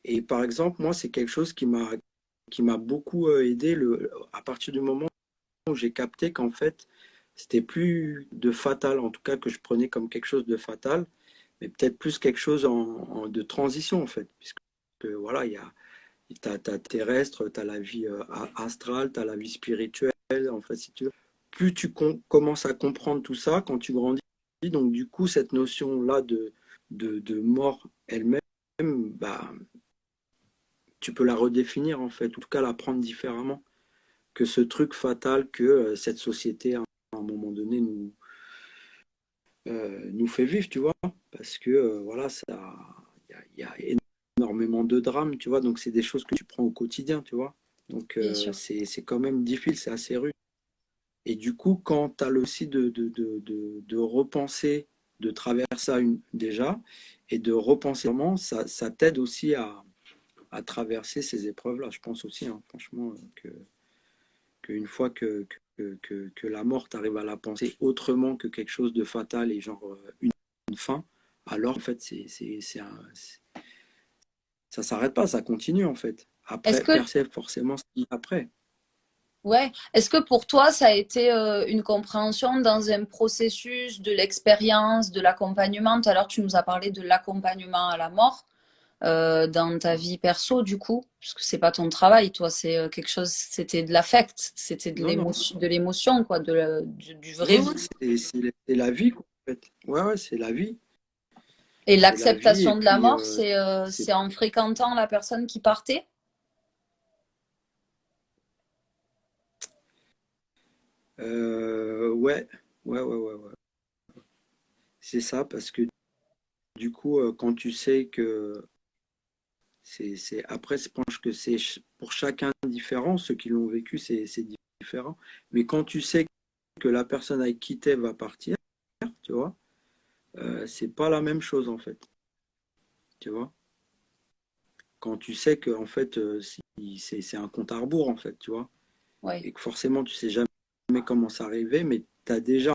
Et par exemple moi c'est quelque chose qui m'a beaucoup aidé à partir du moment où j'ai capté qu'en fait, c'était plus de fatal, en tout cas que je prenais comme quelque chose de fatal, mais peut-être plus quelque chose de transition, en fait. Puisque voilà, t'as terrestre, tu as la vie astrale, tu as la vie spirituelle, en fait, si tu veux. Plus commences à comprendre tout ça quand tu grandis, donc du coup, cette notion-là de mort elle-même, bah, tu peux la redéfinir, en fait, en tout cas la prendre différemment que ce truc fatal que cette société, à un moment donné, nous fait vivre, tu vois. Parce que, voilà, il y a énormément de drames, tu vois. Donc, c'est des choses que tu prends au quotidien, tu vois. Donc, bien sûr. c'est quand même difficile, c'est assez rude. Et du coup, quand tu as le aussi de repenser, de traverser ça déjà, et de repenser vraiment, ça t'aide aussi à traverser ces épreuves-là. Je pense aussi, hein, franchement, qu'une fois que la mort, tu arrives à la penser autrement que quelque chose de fatal et genre une fin, alors en fait, ça s'arrête pas, ça continue en fait. Est-ce Après, que, percève forcément ce qu'il y a après. ouais, est-ce que pour toi, ça a été une compréhension dans un processus de l'expérience, de l'accompagnement? Tout à l'heure, tu nous as parlé de l'accompagnement à la mort dans ta vie perso, du coup, puisque c'est pas ton travail, toi, c'est quelque chose, c'était de l'affect, c'était Non, non, de l'émotion, quoi, du ouais, vrai ouais, vivre. c'est la vie, quoi, en fait. Ouais, ouais, c'est la vie. Et C'est la vie, et l'acceptation de la puis mort, c'est c'est en fréquentant la personne qui partait? ouais, ouais. C'est ça, parce que du coup, quand tu sais que après, je pense que pour chacun différent, ceux qui l'ont vécu, c'est différent. Mais quand tu sais que la personne avec qui t'es va partir, tu vois, c'est pas la même chose en fait, tu vois. Quand tu sais que en fait, c'est un compte à rebours en fait, tu vois, Oui, et que forcément tu sais jamais comment ça arriver, mais tu as déjà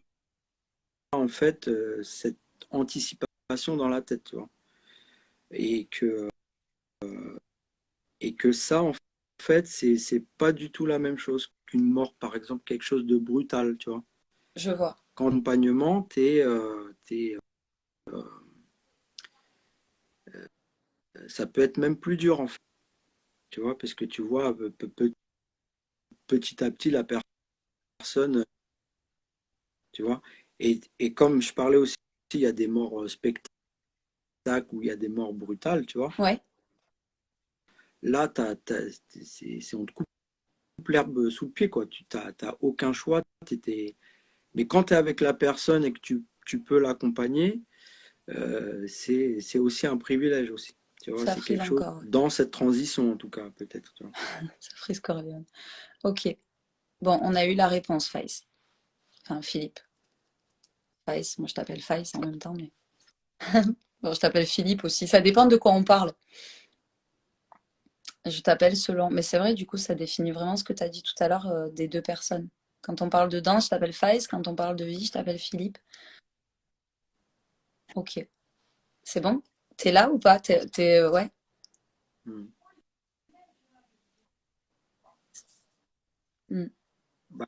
en fait cette anticipation dans la tête, tu vois, et que ça en fait c'est pas du tout la même chose qu'une mort, par exemple, quelque chose de brutal, tu vois. je vois. Qu'en accompagnement, ça peut être même plus dur en fait, tu vois, parce que tu vois petit à petit la personne, tu vois. Et comme je parlais aussi, il y a des morts spectacles où il y a des morts brutales, tu vois. Ouais, Là, on te coupe l'herbe sous le pied, quoi. T'as aucun choix. Mais quand tu es avec la personne et que tu peux l'accompagner, c'est aussi un privilège aussi. Tu vois, ça c'est frise quelque chose encore. dans cette transition en tout cas, peut-être. Tu vois. Ça frise Corleone. Ok. Bon, on a eu la réponse, Faïs. Enfin, Philippe. Faïs, moi je t'appelle Faïs en même temps, mais. Bon, je t'appelle Philippe aussi. Ça dépend de quoi on parle. Je t'appelle selon. Mais c'est vrai, du coup, ça définit vraiment ce que tu as dit tout à l'heure des deux personnes. Quand on parle de danse, je t'appelle Faïs. Quand on parle de vie, je t'appelle Philippe. Ok. C'est bon? T'es là ou pas? Ouais. Hmm. Hmm. Bah,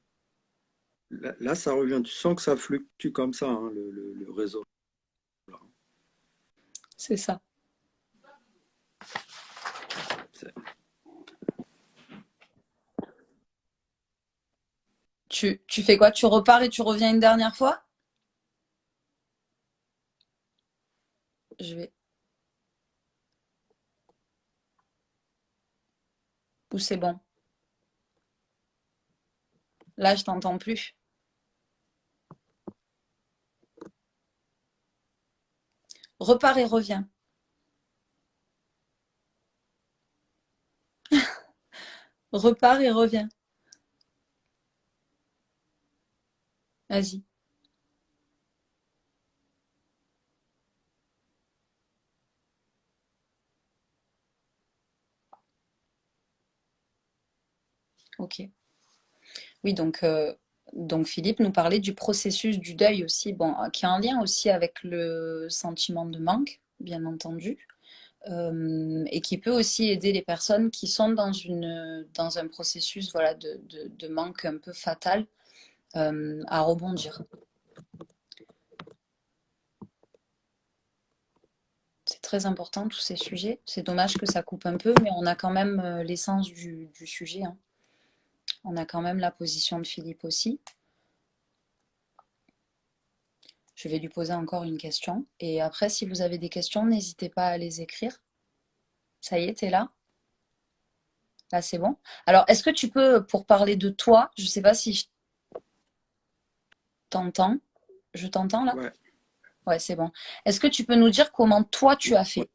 là, ça revient. Tu sens que ça fluctue comme ça, hein, le réseau. Là. C'est ça. C'est- Tu fais quoi? Tu repars et tu reviens une dernière fois? Je vais. Ou c'est bon? Là, je t'entends plus. Repars et reviens. Repars et reviens. Vas-y. Ok. Oui, donc Philippe nous parlait du processus du deuil aussi, bon, qui est en lien aussi avec le sentiment de manque, bien entendu, et qui peut aussi aider les personnes qui sont dans un processus voilà, de manque un peu fatal à rebondir. C'est très important tous ces sujets. C'est dommage que ça coupe un peu, mais on a quand même l'essence du sujet, hein. On a quand même la position de Philippe aussi. Je vais lui poser encore une question. Et après, si vous avez des questions, n'hésitez pas à les écrire. Ça y est, t'es là? Là, c'est bon. Alors, est-ce que tu peux, pour parler de toi, je ne sais pas si je t'entends. Je t'entends là? Ouais. Ouais, c'est bon. Est-ce que tu peux nous dire comment toi tu as Ouais. fait?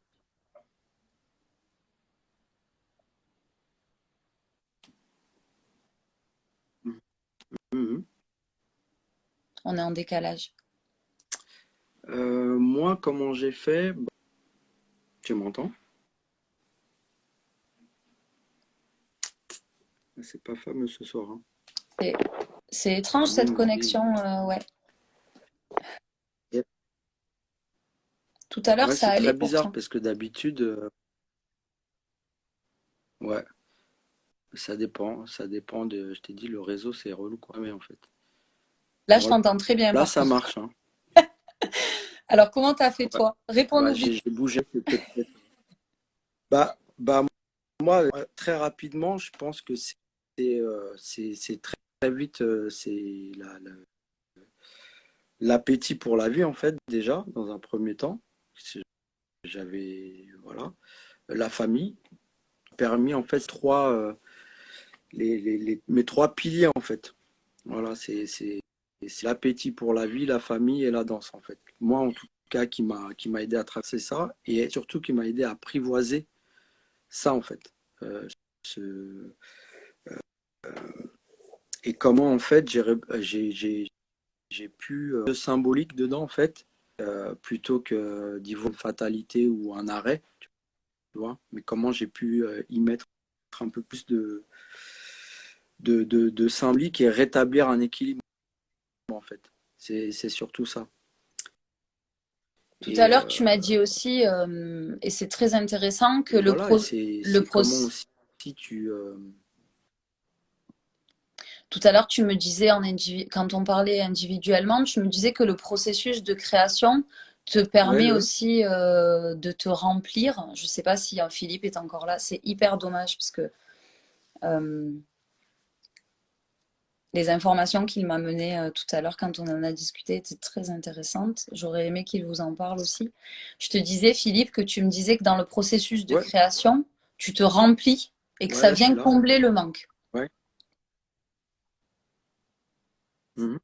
on est en décalage. Moi, comment j'ai fait? Tu m'entends? C'est pas fameux ce soir, hein. C'est c'est étrange Tout le cette monde m'oublie. connexion, ouais. Tout à l'heure, Ouais, ça c'est très allait bizarre pourtant. parce que d'habitude, ouais, ça dépend de, je t'ai dit, le réseau c'est relou quoi, mais en fait. Là, je Bon, t'entends très bien là par ça contre. marche, hein. Alors, comment t'as fait Ouais, toi? bah, Réponds-nous vite. j'ai bougé, c'est peut-être. Bah, moi, très rapidement, je pense que c'est très, très vite, c'est l'appétit pour la vie en fait déjà dans un premier temps. J'avais voilà la famille permis en fait mes trois piliers en fait. Voilà, c'est l'appétit pour la vie, la famille et la danse en fait. Moi en tout cas qui m'a aidé à tracer ça et surtout qui m'a aidé à apprivoiser ça en fait. Euh, ce- et comment en fait j'ai pu symbolique dedans en fait plutôt que d'y voir une fatalité ou un arrêt, tu vois. Mais comment j'ai pu y mettre un peu plus de symbolique et rétablir un équilibre en fait. C'est surtout ça. Tout à Et, l'heure, tu m'as dit aussi, et c'est très intéressant, que et voilà, et c'est le c'est pro, comment aussi tu tout à l'heure, tu me disais, quand on parlait individuellement, tu me disais que le processus de création te ouais permet aussi de te remplir. Je ne sais pas si Philippe est encore là. C'est hyper dommage parce que euh, les informations qu'il m'a menées tout à l'heure quand on en a discuté étaient très intéressantes. J'aurais aimé qu'il vous en parle aussi. Je te disais, Philippe, que tu me disais que dans le processus de ouais création, tu te remplis et que ouais ça là je suis vient là combler le manque. ouais. Mhm.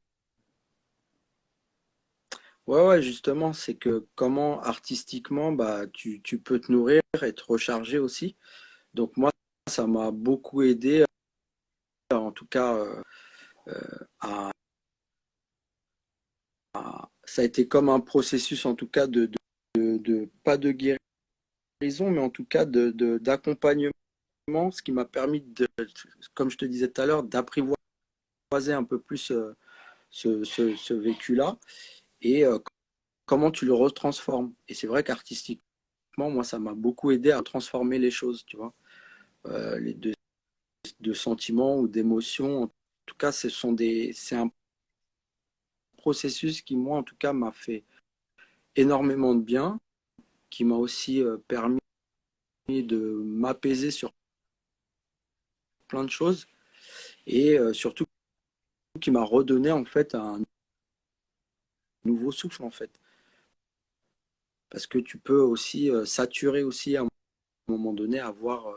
Ouais, justement, c'est que comment artistiquement, bah, tu peux te nourrir et te recharger aussi. Donc moi, ça m'a beaucoup aidé, en tout cas, à, ça a été comme un processus, en tout cas, pas de guérison, mais en tout cas d'accompagnement, ce qui m'a permis comme je te disais tout à l'heure, d'apprivoiser un peu plus ce vécu-là et comment tu le retransformes. Et c'est vrai qu'artistiquement, moi, ça m'a beaucoup aidé à transformer les choses, tu vois. Les de sentiments ou d'émotions. En tout cas, c'est un processus qui, moi, en tout cas, m'a fait énormément de bien, qui m'a aussi permis de m'apaiser sur plein de choses et surtout qui m'a redonné en fait un nouveau souffle en fait. Parce que tu peux aussi saturer aussi à un moment donné, avoir,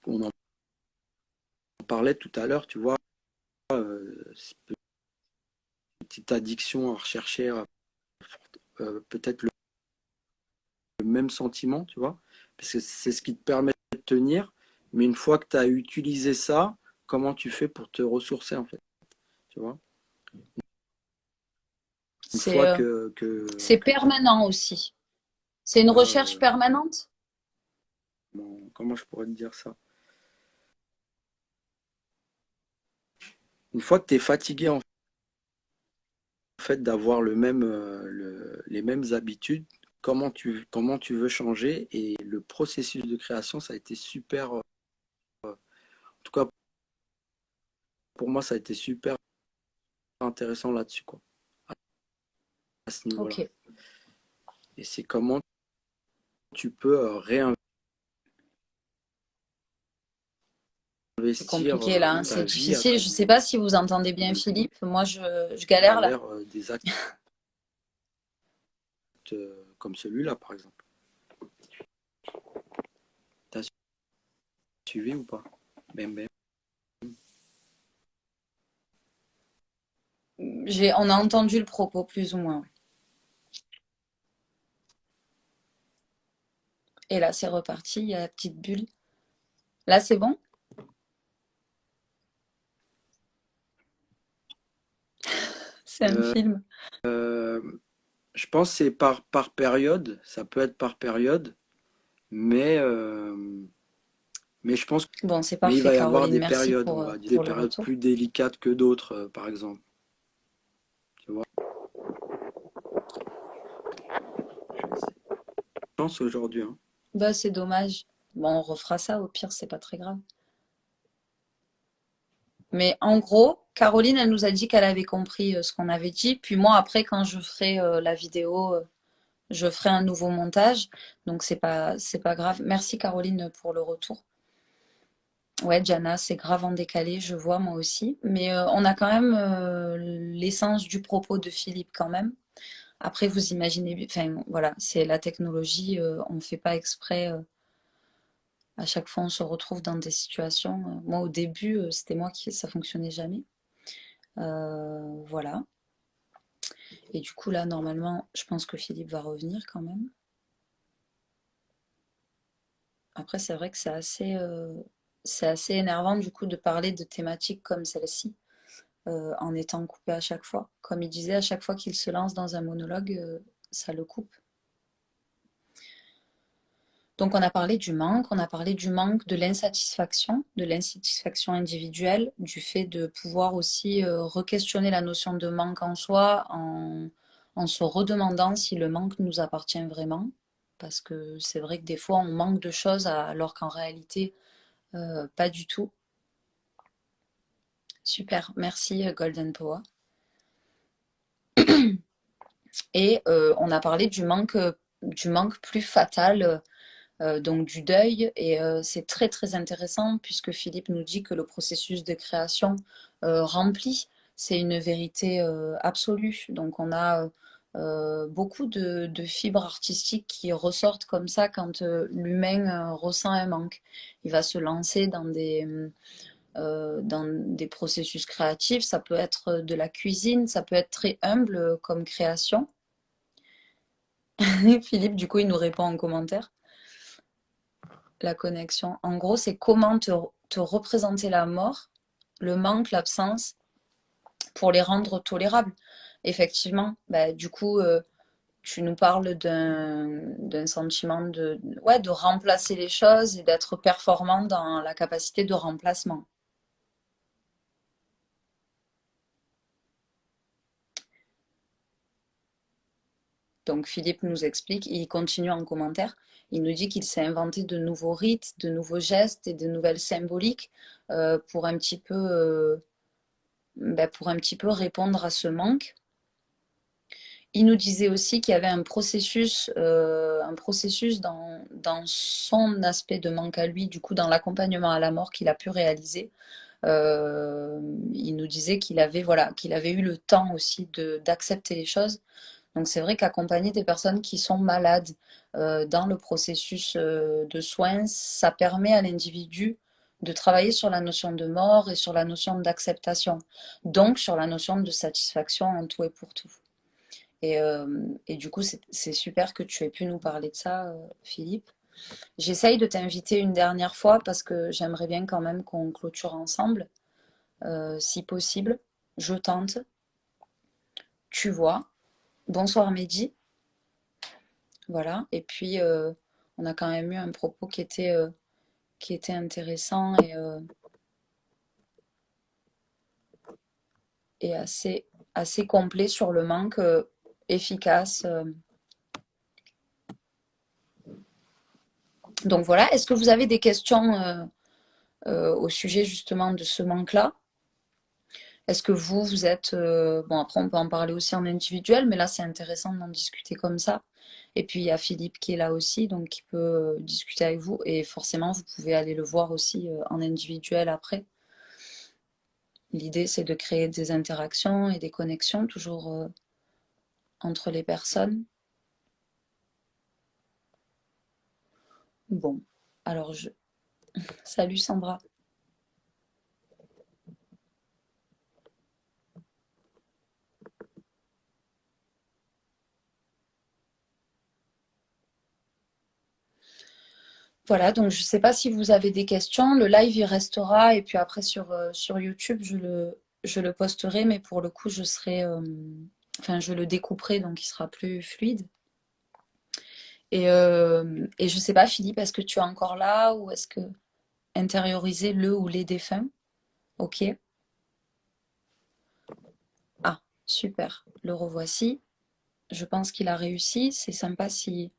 on en parlait tout à l'heure, tu vois, cette petite addiction à rechercher peut-être le même sentiment, tu vois, parce que c'est ce qui te permet de tenir. Mais une fois que tu as utilisé ça, comment tu fais pour te ressourcer en fait, tu vois? Une C'est fois euh, c'est que tu permanent aussi. C'est une as, recherche permanente. comment je pourrais te dire ça? Une fois que tu es fatigué en fait d'avoir les mêmes habitudes, comment tu veux changer et le processus de création, ça a été super, en tout cas pour moi, ça a été super intéressant là-dessus, quoi, à ce niveau-là. Ok. Et c'est comment tu peux C'est réinvestir compliqué là, hein, c'est ta vie difficile. Je ne sais pas si vous entendez bien Philippe. Moi, je galère là. travers des actes comme celui-là, par exemple. T'as suivi ou pas? Ben, ben. On a entendu le propos plus ou moins. Et là, c'est reparti. Il y a la petite bulle. Là, c'est bon? C'est un Euh, film. euh, je pense que c'est par période, ça peut être par période, mais, euh, mais je pense Bon, c'est mais il parfait, va y avoir Caroline. des Merci périodes, on va dire, des pour le périodes retour. plus délicates que d'autres, par exemple. Tu vois, je pense aujourd'hui, hein. Bah, c'est dommage. Bon, on refera ça, au pire, c'est pas très grave. Mais en gros, Caroline, elle nous a dit qu'elle avait compris ce qu'on avait dit. Puis moi, après, quand je ferai la vidéo, je ferai un nouveau montage. Donc, c'est pas grave. Merci, Caroline, pour le retour. Ouais, Jana, c'est grave en décalé, je vois moi aussi. Mais on a quand même l'essence du propos de Philippe quand même. Après, vous imaginez, enfin voilà, c'est la technologie, on ne fait pas exprès. À chaque fois, on se retrouve dans des situations. Moi, au début, c'était moi qui, ça fonctionnait jamais. Voilà. Et du coup, là, normalement, je pense que Philippe va revenir quand même. Après, c'est vrai que c'est assez énervant du coup de parler de thématiques comme celle-ci en étant coupé à chaque fois. Comme il disait, à chaque fois qu'il se lance dans un monologue, ça le coupe. Donc on a parlé du manque, on a parlé du manque de l'insatisfaction individuelle, du fait de pouvoir aussi re-questionner la notion de manque en soi en se redemandant si le manque nous appartient vraiment. Parce que c'est vrai que des fois on manque de choses alors qu'en réalité pas du tout. Super, merci Golden Power. Et on a parlé du manque plus fatal donc du deuil. Et c'est très très intéressant puisque Philippe nous dit que le processus de création remplit, c'est une vérité absolue. Donc on a beaucoup de fibres artistiques qui ressortent comme ça quand l'humain ressent un manque. Il va se lancer dans des processus créatifs. Ça peut être de la cuisine, ça peut être très humble comme création. Philippe, du coup, il nous répond en commentaire. La connexion. En gros, c'est comment te représenter la mort, le manque, l'absence, pour les rendre tolérables. Effectivement, bah, du coup, tu nous parles d'un sentiment ouais, de remplacer les choses et d'être performant dans la capacité de remplacement. Donc Philippe nous explique, il continue en commentaire, il nous dit qu'il s'est inventé de nouveaux rites, de nouveaux gestes et de nouvelles symboliques pour un petit peu, pour un petit peu répondre à ce manque. Il nous disait aussi qu'il y avait un processus dans son aspect de manque à lui, du coup dans l'accompagnement à la mort qu'il a pu réaliser. Il nous disait qu'il avait, voilà, qu'il avait eu le temps aussi d'accepter les choses. Donc c'est vrai qu'accompagner des personnes qui sont malades dans le processus de soins, ça permet à l'individu de travailler sur la notion de mort et sur la notion d'acceptation, donc sur la notion de satisfaction en tout et pour tout. Et du coup, c'est super que tu aies pu nous parler de ça, Philippe. J'essaye de t'inviter une dernière fois parce que j'aimerais bien quand même qu'on clôture ensemble, si possible. Je tente, tu vois. Bonsoir Mehdi. Voilà. Et puis, on a quand même eu un propos qui était intéressant et assez complet sur le manque efficace. Donc voilà. Est-ce que vous avez des questions au sujet justement de ce manque-là? Est-ce que vous êtes... bon, après, on peut en parler aussi en individuel, mais là, c'est intéressant d'en discuter comme ça. Et puis, il y a Philippe qui est là aussi, donc qui peut discuter avec vous. Et forcément, vous pouvez aller le voir aussi en individuel après. L'idée, c'est de créer des interactions et des connexions toujours entre les personnes. Bon, alors je... Salut Sandra. Voilà, donc je ne sais pas si vous avez des questions. Le live, il restera. Et puis après, sur YouTube, je le posterai, mais pour le coup, enfin, je le découperai, donc il sera plus fluide. Et je sais pas, Philippe, est-ce que tu es encore là ou est-ce que intérioriser le ou les défunts? Ok. Ah, super. Le revoici. Je pense qu'il a réussi. C'est sympa si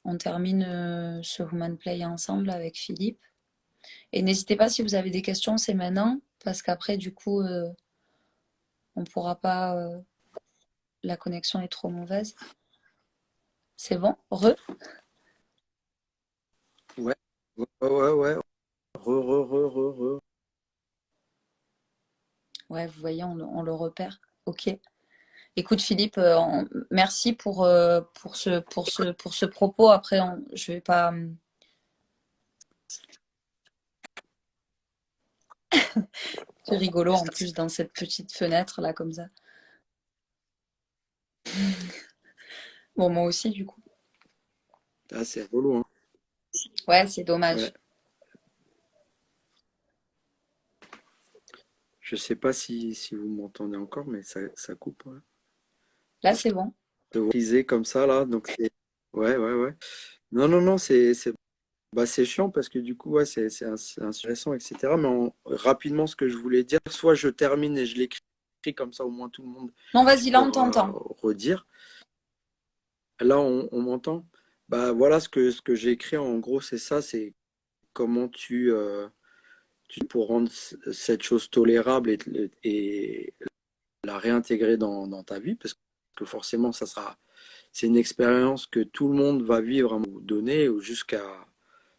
on termine ce Human Play ensemble avec Philippe. Et n'hésitez pas si vous avez des questions, c'est maintenant, parce qu'après, du coup, on pourra pas. La connexion est trop mauvaise. C'est bon? Ouais, ouais, ouais, ouais. Re. Ouais, vous voyez, on le repère. Ok. Écoute, Philippe, merci pour ce propos. Après, je vais pas. C'est rigolo en plus dans cette petite fenêtre là, comme ça. Bon, moi aussi, du coup. Ah, c'est relou, hein. Ouais, c'est dommage. Ouais. Je sais pas si vous m'entendez encore, mais ça coupe, ouais. Là, c'est bon. De vous utiliser comme ça, là, donc c'est... Ouais, ouais, ouais. Non, non, non, c'est chiant parce que du coup, ouais, c'est intéressant, etc. Mais rapidement, ce que je voulais dire, soit je termine et je l'écris comme ça, au moins tout le monde Non, vas-y, là, on pourra t'entend. redire. Là, on m'entend? Bah voilà, ce que j'ai écrit, en gros, c'est ça, c'est comment pour rendre cette chose tolérable et la réintégrer dans ta vie, parce que forcément, c'est une expérience que tout le monde va vivre à un moment donné, ou jusqu'à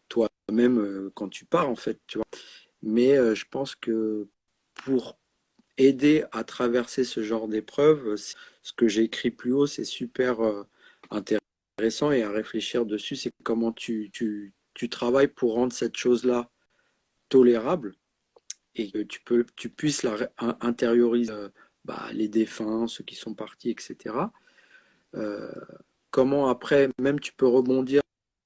toi-même quand tu pars, en fait, tu vois. Mais je pense que pour aider à traverser ce genre d'épreuve, ce que j'ai écrit plus haut, c'est super intéressant et à réfléchir dessus, c'est comment tu travailles pour rendre cette chose-là tolérable et que tu puisses intérioriser bah, les défunts, ceux qui sont partis, etc. Euh, Comment après, même tu peux rebondir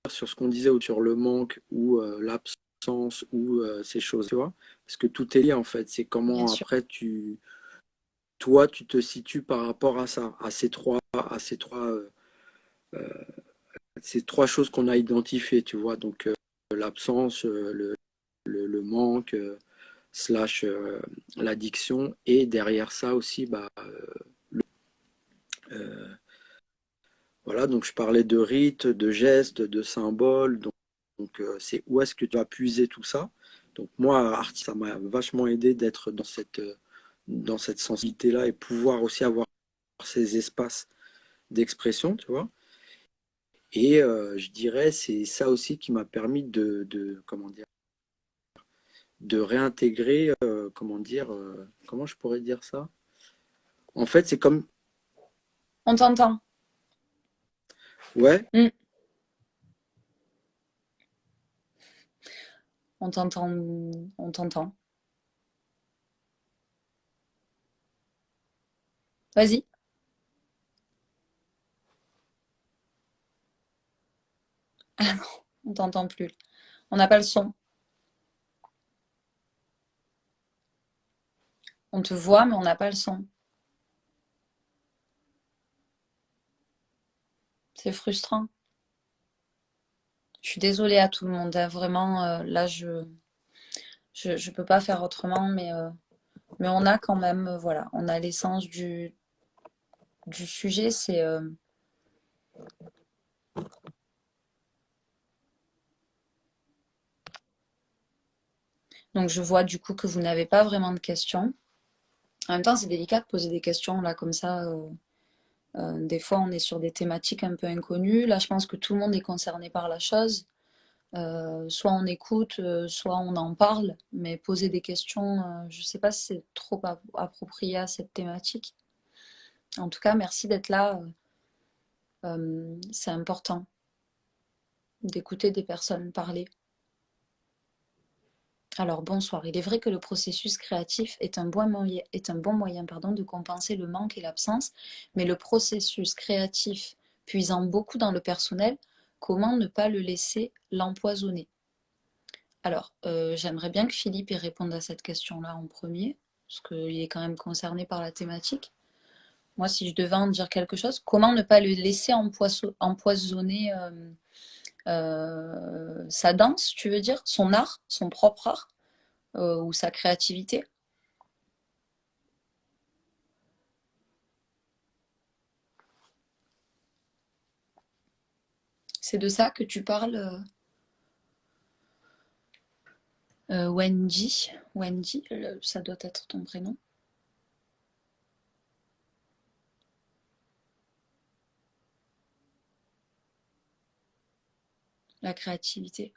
sur ce qu'on disait ou sur le manque ou l'absence ou ces choses, tu vois, parce que tout est lié en fait. C'est Bien comment sûr. après toi, tu te situes par rapport à ça, euh, ces trois choses qu'on a identifiées, tu vois. Donc l'absence, le manque, slash l'addiction, et derrière ça aussi, bah, euh, voilà, donc je parlais de rites, de gestes, de symboles. Donc, c'est où est-ce que tu vas puiser tout ça? Donc moi, artiste, ça m'a vachement aidé d'être dans cette sensibilité-là et pouvoir aussi avoir ces espaces d'expression, tu vois. Et je dirais, c'est ça aussi qui m'a permis comment dire, de réintégrer, comment dire, comment je pourrais dire ça? En fait, c'est comme, On t'entend. ouais, Hmm, on t'entend. On t'entend. Vas-y. Ah non, on t'entend plus. On n'a pas le son. On te voit, mais on n'a pas le son. C'est frustrant. Je suis désolée à tout le monde, hein. Vraiment, là, je peux pas faire autrement, mais on a quand même, voilà, on a l'essence du sujet. Donc, je vois du coup que vous n'avez pas vraiment de questions. En même temps, c'est délicat de poser des questions là comme ça. Des fois, on est sur des thématiques un peu inconnues. Là, je pense que tout le monde est concerné par la chose. Soit on écoute, soit on en parle, mais poser des questions, je ne sais pas si c'est trop approprié à cette thématique. En tout cas, merci d'être là. C'est important d'écouter des personnes parler. Alors bonsoir, il est vrai que le processus créatif est un bon moyen de compenser le manque et l'absence, mais le processus créatif puisant beaucoup dans le personnel, comment ne pas le laisser l'empoisonner? Alors, j'aimerais bien que Philippe y réponde à cette question-là en premier. parce qu'il est quand même concerné par la thématique. Moi, si je devais en dire quelque chose, comment ne pas le laisser empoisonner sa danse, tu veux dire, son art, son propre art, ou sa créativité? C'est de ça que tu parles, Wendy. Wendy, ça doit être ton prénom. La créativité.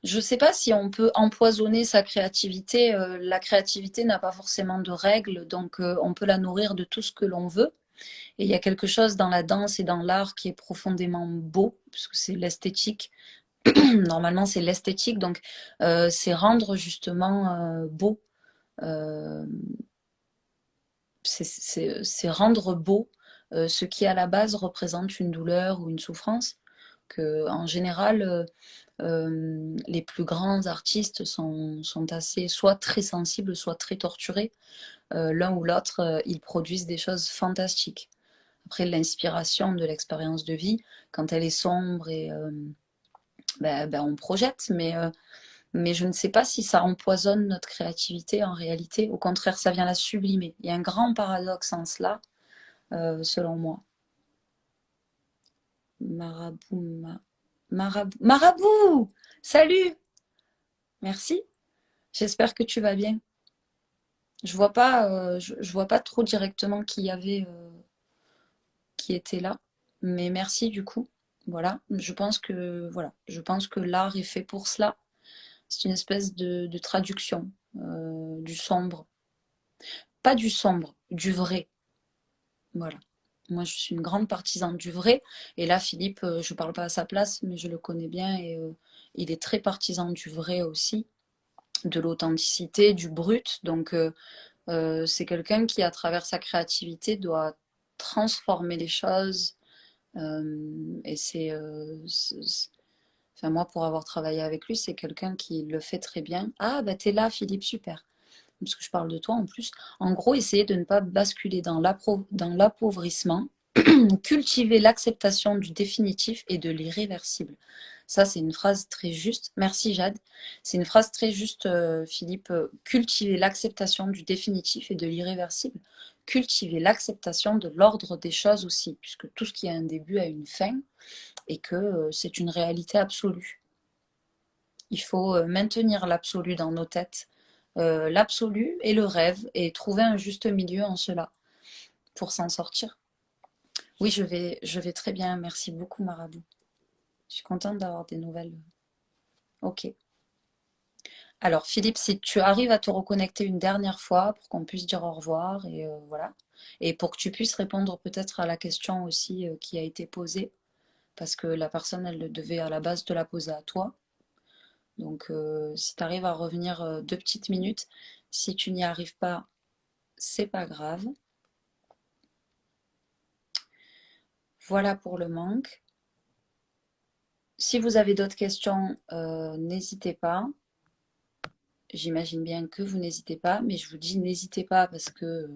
Je ne sais pas si on peut empoisonner sa créativité. La créativité n'a pas forcément de règles, donc on peut la nourrir de tout ce que l'on veut. Et il y a quelque chose dans la danse et dans l'art qui est profondément beau, puisque c'est l'esthétique. Normalement, c'est l'esthétique, donc c'est rendre justement beau. Euh, c'est rendre beau ce qui à la base représente une douleur ou une souffrance. Que, en général, les plus grands artistes sont assez soit très sensibles, soit très torturés. L'un ou l'autre, ils produisent des choses fantastiques. Après, l'inspiration de l'expérience de vie, quand elle est sombre et on projette, mais je ne sais pas si ça empoisonne notre créativité en réalité. Au contraire, ça vient la sublimer. Il y a un grand paradoxe en cela, selon moi. Marabout, Marabout! Salut! Merci. J'espère que tu vas bien. Je vois pas trop directement qui y avait, qui était là, mais merci du coup. Voilà, je pense que l'art est fait pour cela. C'est une espèce de traduction du sombre, pas du sombre, du vrai. Voilà. Moi, je suis une grande partisane du vrai. Et là, Philippe, je parle pas à sa place, mais je le connais bien et il est très partisan du vrai aussi, de l'authenticité, du brut. Donc, c'est quelqu'un qui, à travers sa créativité, doit transformer les choses. Et enfin, moi, pour avoir travaillé avec lui, c'est quelqu'un qui le fait très bien. Ah, bah t'es là, Philippe, super. Parce que je parle de toi en plus. En gros, essayer de ne pas basculer dans l'appauvrissement, cultiver l'acceptation du définitif et de l'irréversible. Ça, c'est une phrase très juste. Merci Jade. C'est une phrase très juste, Philippe. Cultiver l'acceptation du définitif et de l'irréversible. Cultiver l'acceptation de l'ordre des choses aussi, puisque tout ce qui a un début a une fin et que c'est une réalité absolue. Il faut maintenir l'absolu dans nos têtes, l'absolu et le rêve, et trouver un juste milieu en cela pour s'en sortir. Oui, je vais très bien. Merci beaucoup, Marabout. Je suis contente d'avoir des nouvelles. Ok. Alors, Philippe, si tu arrives à te reconnecter une dernière fois pour qu'on puisse dire au revoir et voilà. Et pour que tu puisses répondre peut-être à la question aussi qui a été posée, parce que la personne, elle devait à la base te la poser à toi. Donc, si tu arrives à revenir 2 petites minutes, si tu n'y arrives pas, c'est pas grave. Voilà pour le manque. Si vous avez d'autres questions, n'hésitez pas. J'imagine bien que vous n'hésitez pas, mais je vous dis n'hésitez pas parce que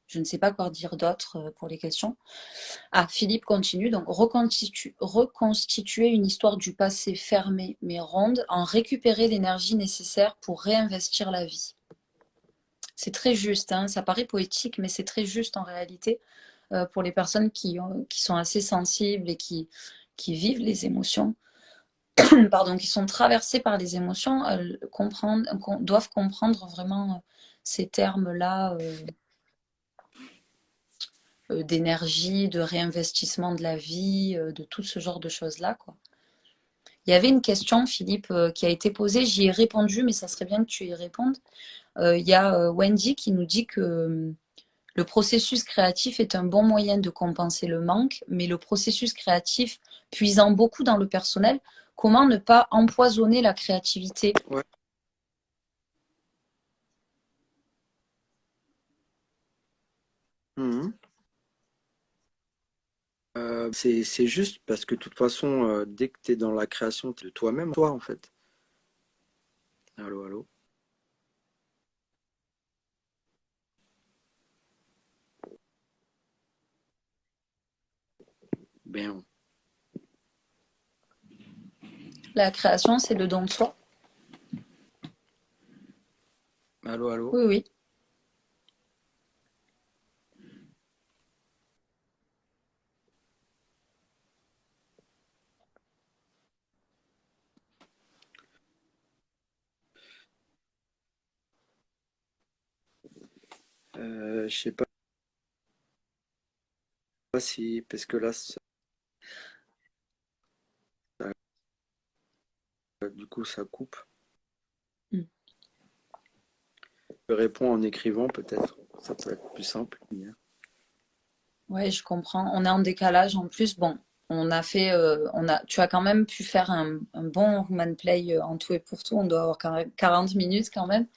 je ne sais pas quoi dire d'autre pour les questions. Ah, Philippe continue. Donc, reconstituer une histoire du passé fermée mais ronde, en récupérer l'énergie nécessaire pour réinvestir la vie. C'est très juste, hein, ça paraît poétique, mais c'est très juste en réalité pour les personnes qui sont assez sensibles et qui vivent les émotions, pardon, qui sont traversées par les émotions, doivent comprendre vraiment ces termes-là d'énergie, de réinvestissement de la vie, de tout ce genre de choses-là, quoi. Il y avait une question, Philippe, qui a été posée, j'y ai répondu, mais ça serait bien que tu y répondes. Il y a Wendy qui nous dit que le processus créatif est un bon moyen de compenser le manque, mais le processus créatif puisant beaucoup dans le personnel, comment ne pas empoisonner la créativité? Ouais. Mhm. C'est juste parce que de toute façon, dès que tu es dans la création, tu es de toi-même, toi en fait. Allô, allô. bien. La création, c'est le don de soi. Allô, allô? Oui, oui. Je sais pas si, parce que là, du coup, ça coupe. Mm. Je réponds en écrivant, peut-être. Ça peut être plus simple. Ouais, je comprends. On est en décalage en plus. Bon, tu as quand même pu faire un bon Human Play en tout et pour tout. On doit avoir quand même 40 minutes quand même.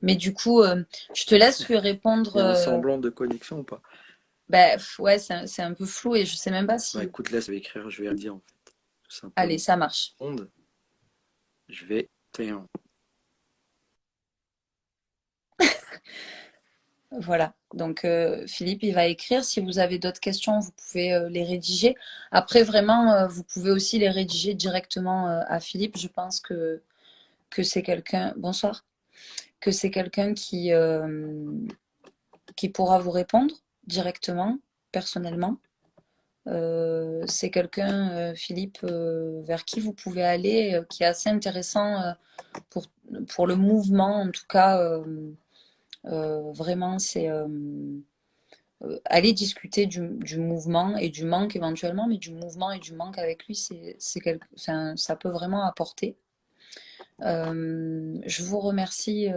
Mais du coup, je te laisse lui répondre. Il y a un semblant de connexion ou pas? Ouais, c'est un peu flou et je sais même pas Bah si. écoute, laisse, je vais écrire, je vais rien dire en fait, tout Allez, simplement. ça marche. Onde, je vais Théon. Voilà. Donc, Philippe, il va écrire. Si vous avez d'autres questions, vous pouvez les rédiger. Après, vraiment, vous pouvez aussi les rédiger directement à Philippe. Je pense que c'est quelqu'un. Bonsoir. Que c'est quelqu'un qui pourra vous répondre directement, personnellement. C'est quelqu'un, Philippe, vers qui vous pouvez aller, qui est assez intéressant pour, pour le mouvement. En tout cas, vraiment, c'est aller discuter du mouvement et du manque éventuellement, mais du mouvement et du manque avec lui, enfin, ça peut vraiment apporter. Je vous remercie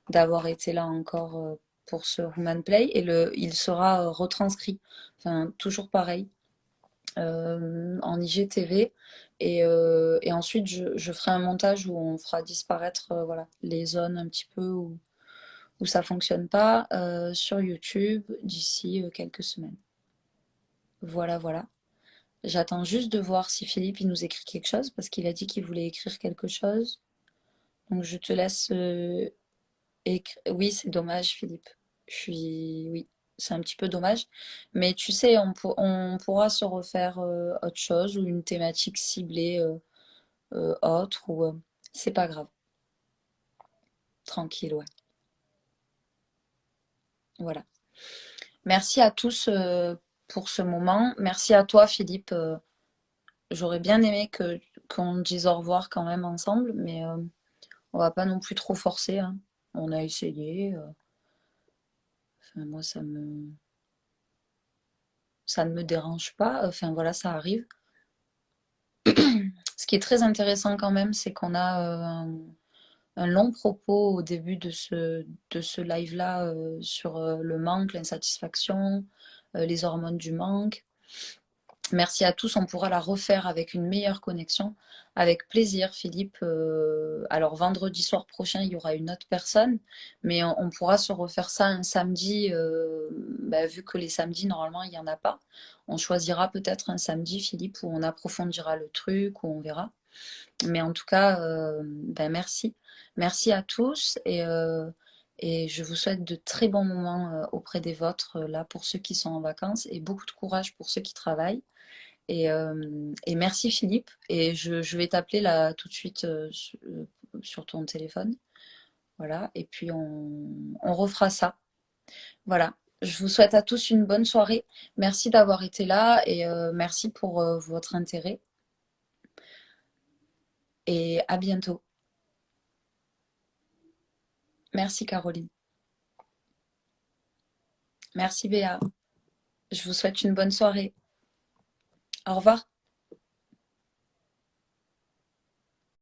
d'avoir été là encore pour ce Human Play et il sera retranscrit, enfin toujours pareil, en IGTV et ensuite je ferai un montage où on fera disparaître voilà, les zones un petit peu où ça fonctionne pas sur YouTube d'ici quelques semaines. Voilà, voilà. J'attends juste de voir si Philippe il nous écrit quelque chose parce qu'il a dit qu'il voulait écrire quelque chose. Donc je te laisse oui, c'est dommage, Philippe. Oui, c'est un petit peu dommage. Mais tu sais, on pourra se refaire autre chose ou une thématique ciblée autre ou c'est pas grave. Tranquille, ouais. Voilà. Merci à tous pour ce moment. Merci à toi, Philippe. J'aurais bien aimé qu'on dise au revoir quand même ensemble, mais on va pas non plus trop forcer, hein. On a essayé. Enfin, moi, ça ne me dérange pas. Enfin, voilà, ça arrive. Ce qui est très intéressant quand même, c'est qu'on a un long propos au début de ce live-là sur le manque, l'insatisfaction, les hormones du manque. Merci à tous, on pourra la refaire avec une meilleure connexion. Avec plaisir, Philippe. Alors vendredi soir prochain, il y aura une autre personne, mais on pourra se refaire ça un samedi, vu que les samedis, normalement, il n'y en a pas. On choisira peut-être un samedi, Philippe, où on approfondira le truc, où on verra. Mais en tout cas, merci. Merci à tous et je vous souhaite de très bons moments auprès des vôtres, là, pour ceux qui sont en vacances et beaucoup de courage pour ceux qui travaillent. Et merci Philippe. Et je vais t'appeler là tout de suite sur ton téléphone. Voilà. Et puis on refera ça. Voilà. Je vous souhaite à tous une bonne soirée. Merci d'avoir été là et merci pour votre intérêt. Et à bientôt. Merci Caroline. Merci Béa. Je vous souhaite une bonne soirée. Au revoir.